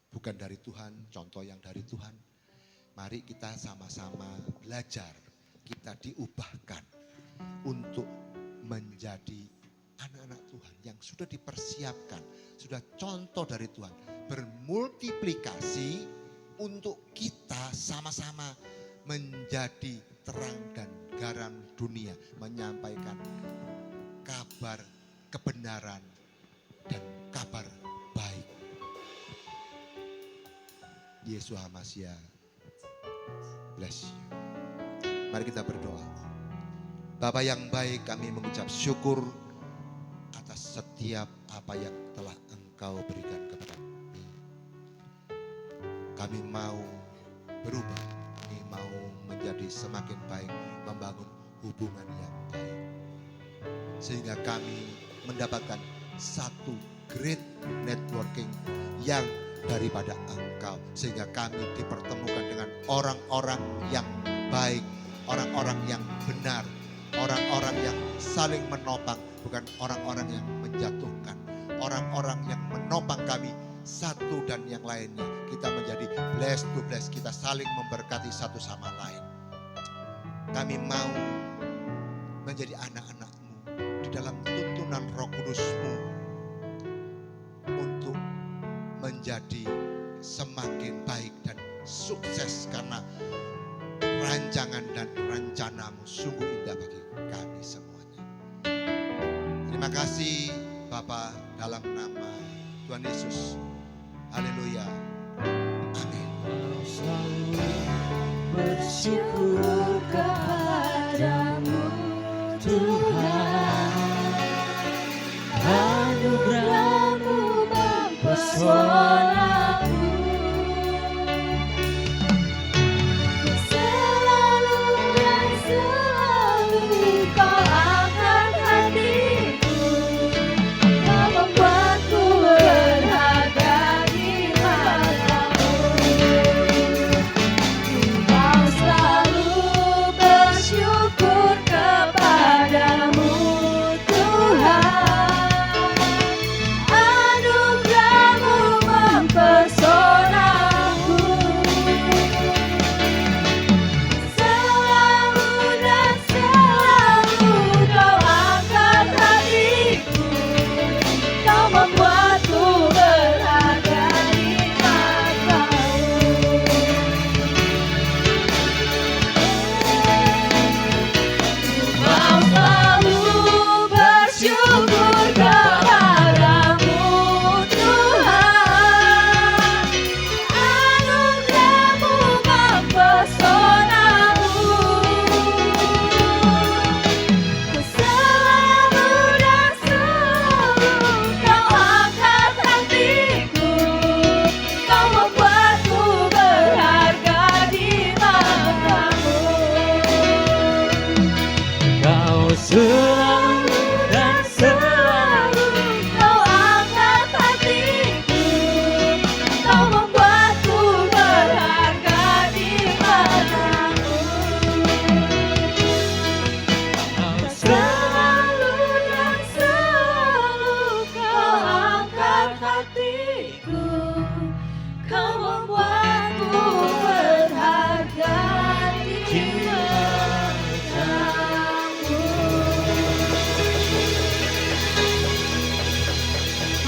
bukan dari Tuhan, contoh yang dari Tuhan. Mari kita sama-sama belajar, kita diubahkan untuk menjadi anak-anak Tuhan yang sudah dipersiapkan, sudah contoh dari Tuhan, bermultiplikasi untuk kita sama-sama menjadi terang dan garam dunia, menyampaikan kabar kebenaran dan kabar baik. Yesus Hamasiah, bless you. Mari kita berdoa. Bapa yang baik, kami mengucap syukur atas setiap apa yang telah Engkau berikan kepada kami. Kami mau berubah, kami mau menjadi semakin baik, membangun hubungan yang baik. Sehingga kami mendapatkan satu great networking yang daripada Engkau. Sehingga kami dipertemukan dengan orang-orang yang baik, orang-orang yang benar, orang-orang yang saling menopang, bukan orang-orang yang menjatuhkan, orang-orang yang menopang kami, satu dan yang lainnya. Kita menjadi blessed to bless, kita saling memberkati satu sama lain. Kami mau menjadi anak-anak-Mu di dalam tuntunan Roh Kudus-Mu untuk menjadi semakin baik dan sukses karena rancangan dan rencana-Mu sungguh indah bagi kami semuanya. Terima kasih Bapa, dalam nama Tuhan Yesus. Haleluya. Amin. Selalu bersyukur kepadamu Tuhan, anugerah-Mu mempesonaku. Selalu dan selalu Kau angkat hatiku, Kau membuatku berharga di matamu. Kau selalu bersyukur kepadamu Tuhan, anugerah-Mu mempesonaku. Selalu dan selalu Kau angkat hatiku, Kau membuatku berharga di matamu. Kau selalu bersyukur kepadamu Tuhan, anugerah-Mu mempesonaku. Selalu dan selalu Kau angkat hatiku, Kau membuatku berharga di matamu. Kau selalu dan selalu Kau angkat hatiku, Kau membuatku berharga di matamu. Kau Selalu dan selalu Kau angkat hatiku, Kau membuatku berharga di matamu.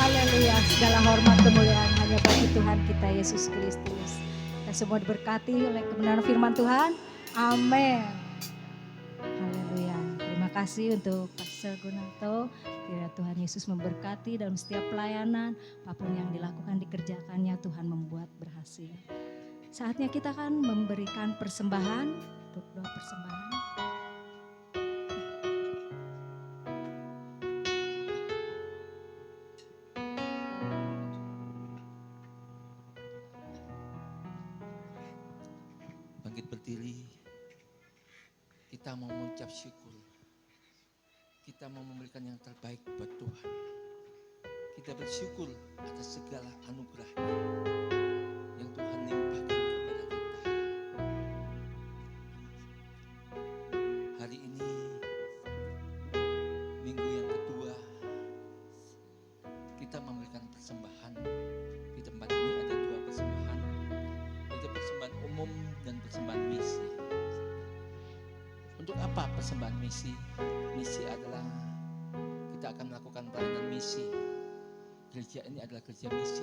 Haleluya, segala hormat kemuliaan hanya bagi Tuhan kita Yesus Kristus. Kita semua diberkati oleh kebenaran firman Tuhan. Amin. Haleluya. Terima kasih untuk Pastor Gunato. Kiranya Tuhan Yesus memberkati dalam setiap pelayanan, apapun yang dilakukan dikerjakannya Tuhan membuat berhasil. Saatnya kita akan memberikan persembahan, untuk doa persembahan. Bangkit berdiri. Kita mau mengucap syukur. Kita mau memberikan yang terbaik buat Tuhan. Kita bersyukur atas segala anugerah yang Tuhan limpahkan kepada kita. Hari ini minggu yang kedua kita memberikan persembahan. Di tempat ini ada dua persembahan, yaitu persembahan umum dan persembahan misi. Untuk apa persembahan misi? Misi adalah kita akan melakukan pelayanan misi. Gereja ini adalah gereja misi,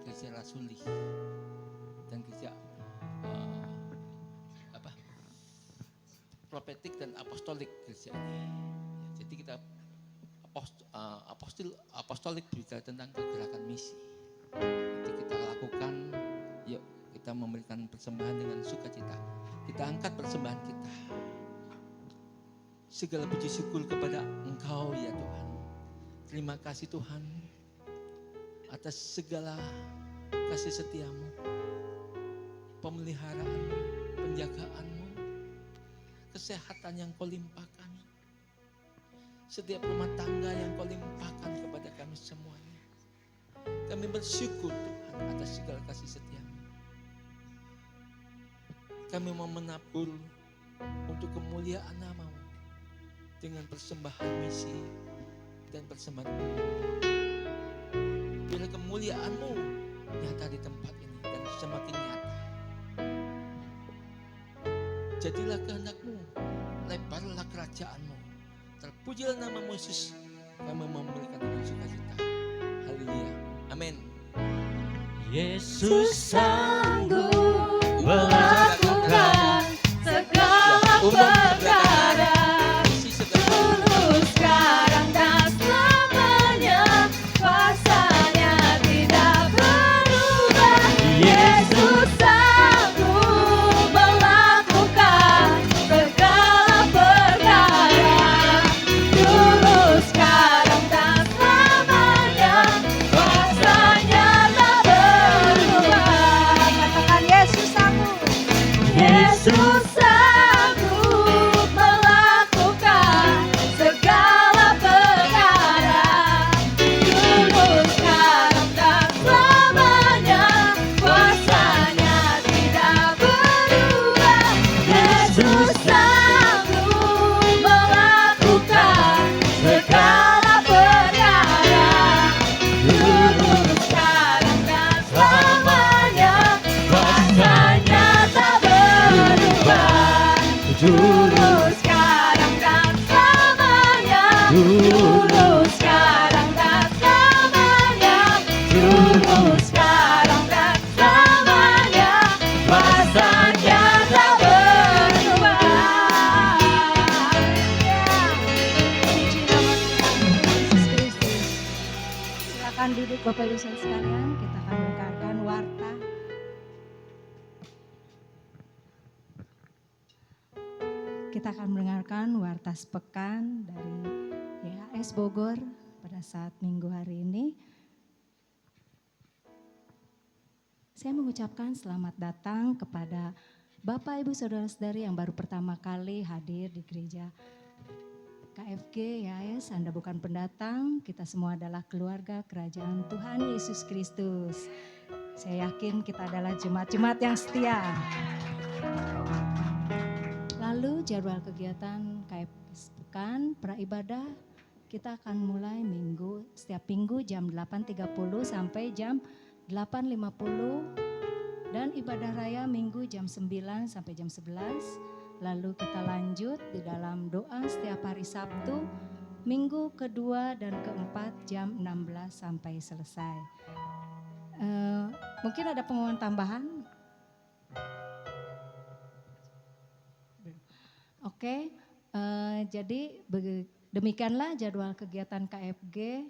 gereja rasuli, dan gereja profetik dan apostolik gereja ini. Jadi kita apostolik berbicara tentang pergerakan misi. Jadi kita lakukan, yuk kita memberikan persembahan dengan sukacita. Kita angkat persembahan kita. Segala puji syukur kepada Engkau ya Tuhan. Terima kasih Tuhan atas segala kasih setia-Mu, pemeliharaan, penjagaan-Mu, kesehatan yang Kau limpahkan, setiap rumah tangga yang Kau limpahkan kepada kami semuanya. Kami bersyukur Tuhan atas segala kasih setia-Mu. Kami mau menabur untuk kemuliaan nama-Mu dengan persembahan misi dan persembahan umum. biar kemuliaan-Mu nyata di tempat ini dan semakin nyata. Jadilah kehendak-Mu, lebarlah kerajaan-Mu. Terpujilah nama-Mu Yesus, kami memberikan dengan sukacita. Haleluya. Amin. Yesus sanggup melakukan segala perkara. Dulu, sekarang, dan selamanya, kuasanya tidak berubah. Yesus sanggup melakukan segala perkara. Dulu, sekarang, dan selamanya, kuasanya tak berubah. Katakan Yesus sanggup. Yesus sanggup melakukan segala perkara. Dulu, sekarang, dan selamanya, kuasanya tidak berubah. Yesus sanggup melakukan segala perkara. Dulu, sekarang, dan selamanya, kuasanya tak berubah. Dulu, sekarang, dan selamanya. Dulu, sekarang, dan selamanya. Dulu, sekarang, dan selamanya, kuasanya tak berubah. Puji nama Tuhan Yesus Kristus. Silakan duduk Bapak Ibu Saudara sekalian, kita akan mendengarkan warta. Kita akan mendengarkan warta sepekan dari YHS Bogor pada saat minggu hari ini. Saya mengucapkan selamat datang kepada Bapak Ibu Saudara-saudari yang baru pertama kali hadir di gereja KFG YHS. Anda bukan pendatang, kita semua adalah keluarga kerajaan Tuhan Yesus Kristus. Saya yakin kita adalah jemaat-jemaat yang setia. Lalu jadwal kegiatan KFG pekan praibadah kita akan mulai setiap minggu jam 8.30 sampai jam 8.50 dan ibadah raya minggu jam 9 sampai jam 11. Lalu kita lanjut di dalam doa setiap hari Sabtu, minggu kedua dan keempat jam 16 sampai selesai. Mungkin ada pengumuman tambahan? Oke, jadi demikianlah jadwal kegiatan KFG.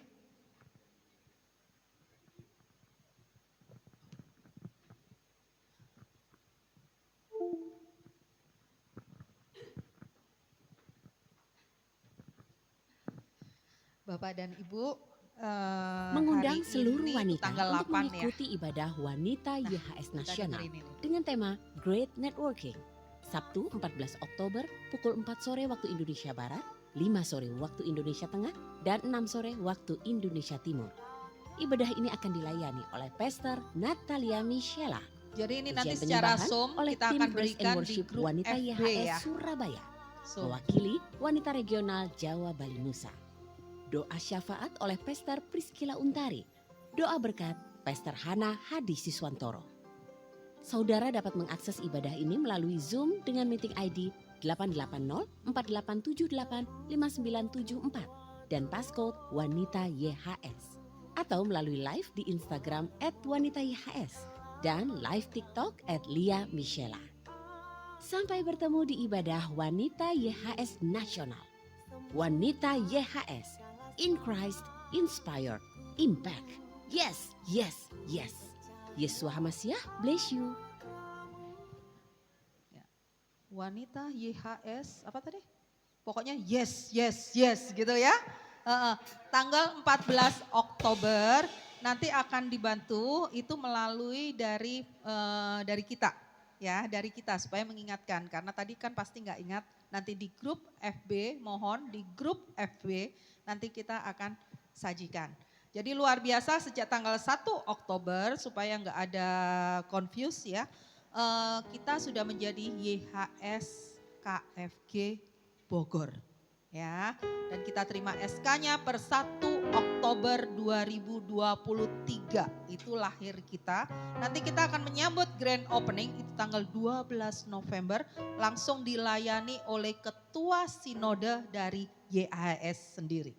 Bapak dan Ibu, mengundang hari seluruh ini wanita tanggal untuk 8 ya. mengikuti ibadah wanita YHS Kita Nasional dengerin ini. dengan tema Great Networking. Sabtu 14 Oktober pukul 4 sore waktu Indonesia Barat, 5 sore waktu Indonesia Tengah, dan 6 sore waktu Indonesia Timur. Ibadah ini akan dilayani oleh Pastor Natalia Michela. Jadi ini nanti Ujian secara penyembahan Zoom oleh kita tim akan Praise and berikan di Worship grup Wanita FB YHS ya. Surabaya, So, mewakili wanita regional Jawa Bali Nusa. Doa syafaat oleh Pastor Priscilla Untari. Doa berkat Pastor Hana Hadi Siswantoro. Saudara dapat mengakses ibadah ini melalui Zoom dengan meeting ID 880-4878-5974 dan passcode Wanita YHS. Atau melalui live di Instagram @wanitayhs dan live TikTok @Lia Michela. Sampai bertemu di ibadah Wanita YHS Nasional. Wanita YHS, in Christ, inspired, impact. Yes, yes, yes. Yesua Hamasiah bless you. wanita YHS apa tadi? Pokoknya yes, yes, yes gitu ya. Tanggal 14 Oktober nanti akan dibantu itu melalui dari kita ya, dari kita supaya mengingatkan karena tadi kan pasti nggak ingat. Nanti di grup FB, mohon di grup FB nanti kita akan sajikan. Jadi luar biasa sejak tanggal 1 Oktober supaya nggak ada confuse ya. Kita sudah menjadi YHS KFG Bogor. Ya, dan kita terima SK-nya per 1 Oktober 2023. Itu lahir kita. Nanti kita akan menyambut grand opening itu tanggal 12 November langsung dilayani oleh ketua sinode dari YHS sendiri.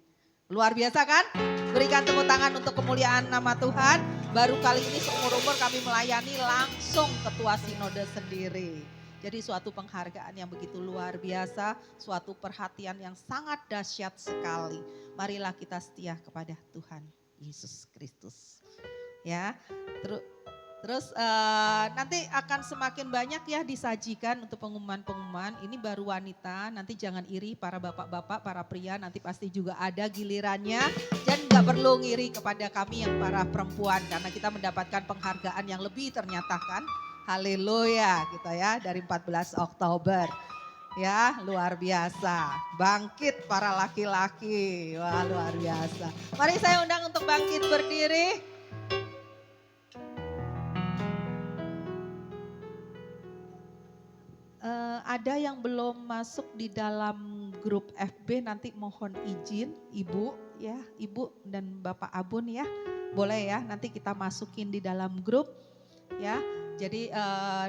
Luar biasa kan? Berikan tepuk tangan untuk kemuliaan nama Tuhan. Baru kali ini seumur-umur kami melayani langsung ketua sinode sendiri. Jadi suatu penghargaan yang begitu luar biasa, suatu perhatian yang sangat dahsyat sekali. Marilah kita setia kepada Tuhan Yesus Kristus. Ya, terus nanti akan semakin banyak ya disajikan untuk pengumuman-pengumuman. Ini baru wanita, nanti jangan iri para bapak-bapak, para pria, nanti pasti juga ada gilirannya. Dan gak perlu ngiri kepada kami yang para perempuan, karena kita mendapatkan penghargaan yang lebih ternyata kan. Haleluya gitu ya, dari 14 Oktober. Ya, luar biasa. Bangkit para laki-laki. Wah, luar biasa. Mari saya undang untuk bangkit berdiri. Ada yang belum masuk di dalam grup FB, nanti mohon izin Ibu ya, Ibu dan Bapak Abun ya. Boleh ya, nanti kita masukin di dalam grup ya. Jadi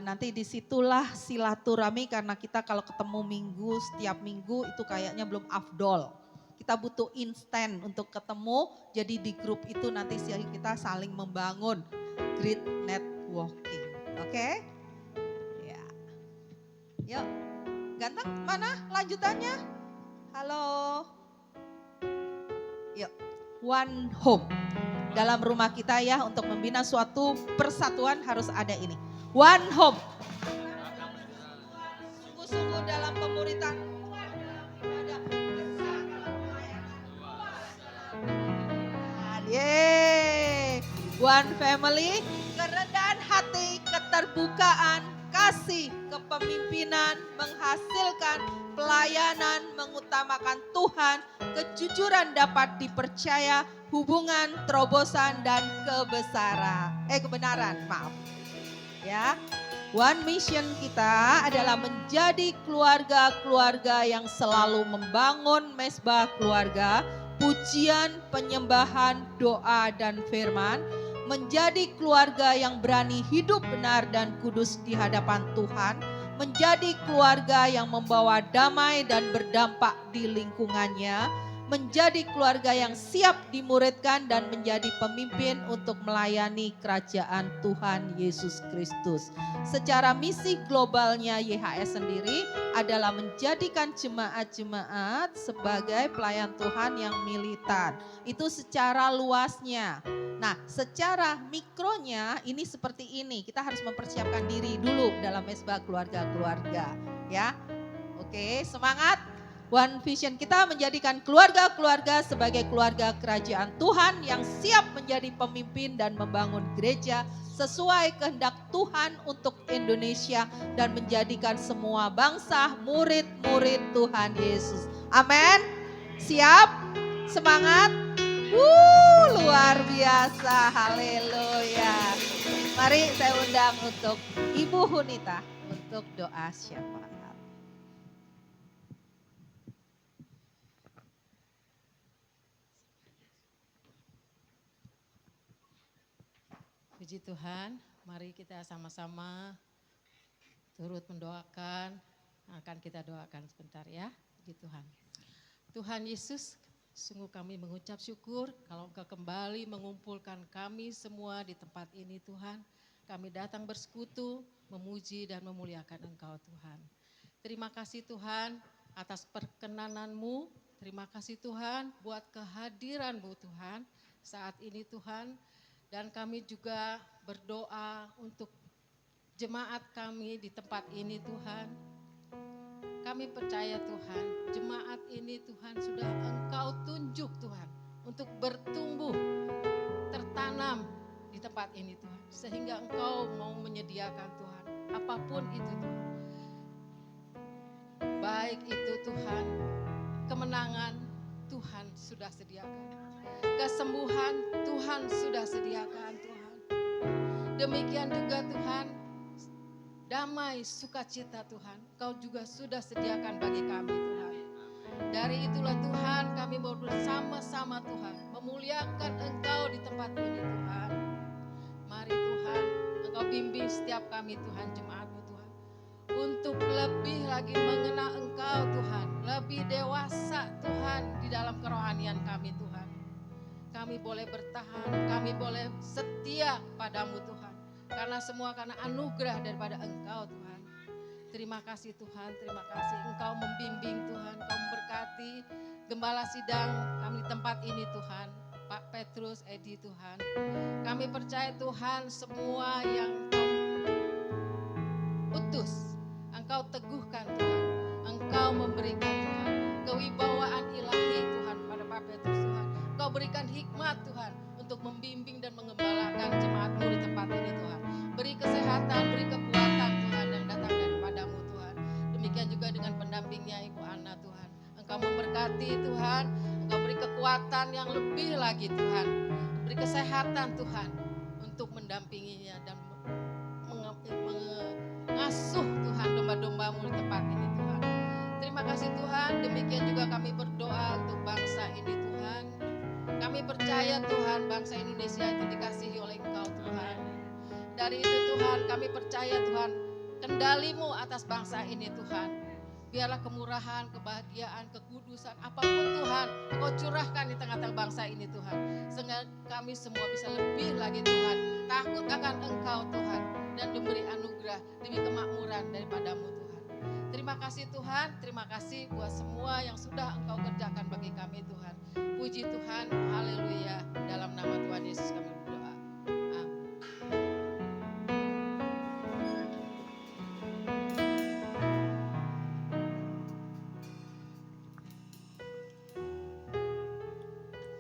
nanti disitulah silaturahmi, karena kita kalau ketemu setiap minggu itu kayaknya belum afdol. Kita butuh instan untuk ketemu, jadi di grup itu nanti kita saling membangun great networking. Oke? Ya. Yuk, ganteng mana lanjutannya? Halo. Yuk, one home. Dalam rumah kita ya, untuk membina suatu persatuan harus ada ini. One home. Sungguh-sungguh dalam pemuritan. Yeay. One family, kerendahan hati, keterbukaan, kasih, kepemimpinan, menghasilkan pelayanan, mengutamakan Tuhan, kejujuran dapat dipercaya, hubungan, terobosan, dan kebenaran, maaf. Ya, one mission kita adalah menjadi keluarga-keluarga yang selalu membangun mesbah keluarga, pujian, penyembahan, doa, dan firman, menjadi keluarga yang berani hidup benar dan kudus di hadapan Tuhan, menjadi keluarga yang membawa damai dan berdampak di lingkungannya, menjadi keluarga yang siap dimuridkan dan menjadi pemimpin untuk melayani kerajaan Tuhan Yesus Kristus. Secara misi globalnya YHS sendiri adalah menjadikan jemaat-jemaat sebagai pelayan Tuhan yang militan. Itu secara luasnya. Nah, secara mikronya ini seperti ini. Kita harus mempersiapkan diri dulu dalam mesbah keluarga-keluarga, ya. Oke, semangat. One Vision kita menjadikan keluarga-keluarga sebagai keluarga kerajaan Tuhan yang siap menjadi pemimpin dan membangun gereja sesuai kehendak Tuhan untuk Indonesia dan menjadikan semua bangsa murid-murid Tuhan Yesus. Amin. Siap? Semangat? Luar biasa. Haleluya. Mari saya undang untuk Ibu Hunita untuk doa syafaat. Puji Tuhan, mari kita sama-sama turut mendoakan, akan kita doakan sebentar ya. Puji Tuhan. Tuhan Yesus, sungguh kami mengucap syukur kalau Engkau kembali mengumpulkan kami semua di tempat ini Tuhan. Kami datang bersekutu, memuji dan memuliakan Engkau Tuhan. Terima kasih Tuhan atas perkenanan-Mu, terima kasih Tuhan buat kehadiran-Mu Tuhan saat ini Tuhan. Dan kami juga berdoa untuk jemaat kami di tempat ini Tuhan. Kami percaya Tuhan, jemaat ini Tuhan sudah Engkau tunjuk Tuhan untuk bertumbuh, tertanam di tempat ini Tuhan. Sehingga Engkau mau menyediakan Tuhan, apapun itu Tuhan. Baik itu Tuhan, kemenangan Tuhan sudah sediakan. Kesembuhan Tuhan sudah sediakan Tuhan. Demikian juga Tuhan, damai sukacita Tuhan, Kau juga sudah sediakan bagi kami Tuhan. Dari itulah Tuhan kami mau bersama-sama Tuhan memuliakan Engkau di tempat ini Tuhan. Mari Tuhan Engkau bimbing setiap kami Tuhan, jemaat-Mu Tuhan, untuk lebih lagi mengenal Engkau Tuhan, lebih dewasa Tuhan di dalam kerohanian kami Tuhan. Kami boleh bertahan, kami boleh setia padamu Tuhan, karena semua karena anugerah daripada Engkau Tuhan. Terima kasih Tuhan, terima kasih Engkau membimbing Tuhan, Engkau memberkati gembala sidang kami di tempat ini Tuhan, Pak Petrus, Edi Tuhan. Kami percaya Tuhan semua yang Engkau utus, Engkau teguhkan Tuhan, Engkau memberikan Tuhan kewibawaan ilahi Tuhan pada Pak Petrus Tuhan. Engkau berikan hikmat Tuhan untuk membimbing dan mengembalakan jemaat-Mu di tempat ini Tuhan. Beri kesehatan, beri kekuatan Tuhan yang datang daripadamu Tuhan. Demikian juga dengan pendampingnya Ibu Ana Tuhan. Engkau memberkati Tuhan, Engkau beri kekuatan yang lebih lagi Tuhan. Beri kesehatan Tuhan untuk mendampinginya dan mengasuh Tuhan domba-domba-Mu di tempat ini Tuhan. Terima kasih Tuhan, demikian juga kami berdoa untuk bangsa ini Tuhan. Kami percaya Tuhan bangsa Indonesia itu dikasihi oleh Engkau Tuhan. Dari itu Tuhan kami percaya Tuhan kendali-Mu atas bangsa ini Tuhan. Biarlah kemurahan, kebahagiaan, kekudusan, apapun Tuhan Engkau curahkan di tengah-tengah bangsa ini Tuhan. Sehingga kami semua bisa lebih lagi Tuhan takut akan Engkau Tuhan dan diberi anugerah demi kemakmuran daripadamu Tuhan. Terima kasih Tuhan, terima kasih buat semua yang sudah Engkau kerjakan bagi kami Tuhan. Puji Tuhan, haleluya. Dalam nama Tuhan Yesus kami berdoa. Amin.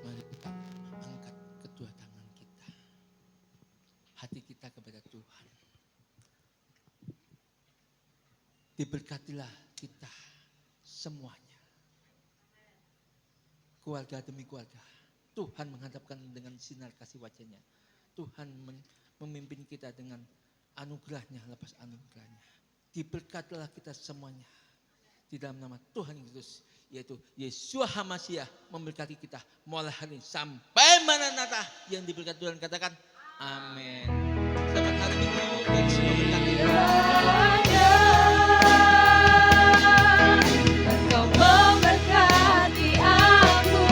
Mari kita angkat kedua tangan kita, hati kita kepada Tuhan. Diberkatilah kita semuanya, keluarga demi keluarga. Tuhan menghadapkan dengan sinar kasih wajah-Nya. Tuhan memimpin kita dengan anugerah-Nya lepas anugerah-Nya. Diberkatilah kita semuanya di dalam nama Tuhan Yesus, yaitu Yeshua HaMashiach, memberkati kita mulai hari ini sampai Maranatha. Yang diberkati Tuhan katakan amin. Selamat hari Minggu dan semua berkati. Engkau memberkati aku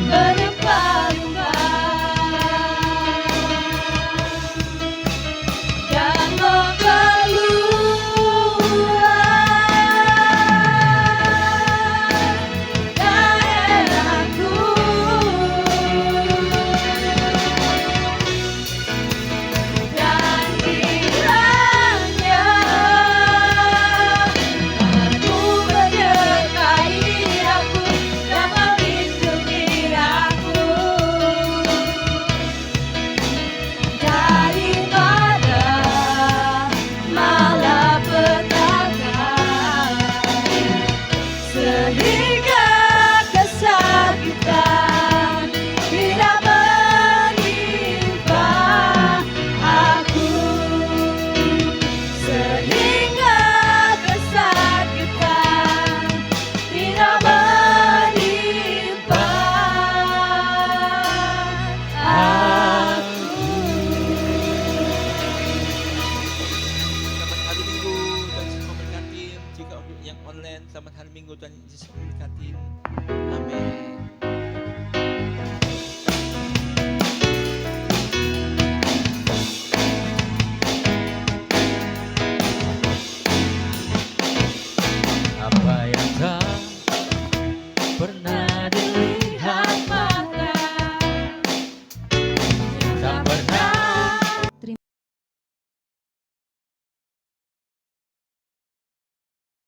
berlimpah-limpah dan memperluas daerahku, dan kiranya Selamat hari Minggu, Tuhan Yesus memberkati. Amin.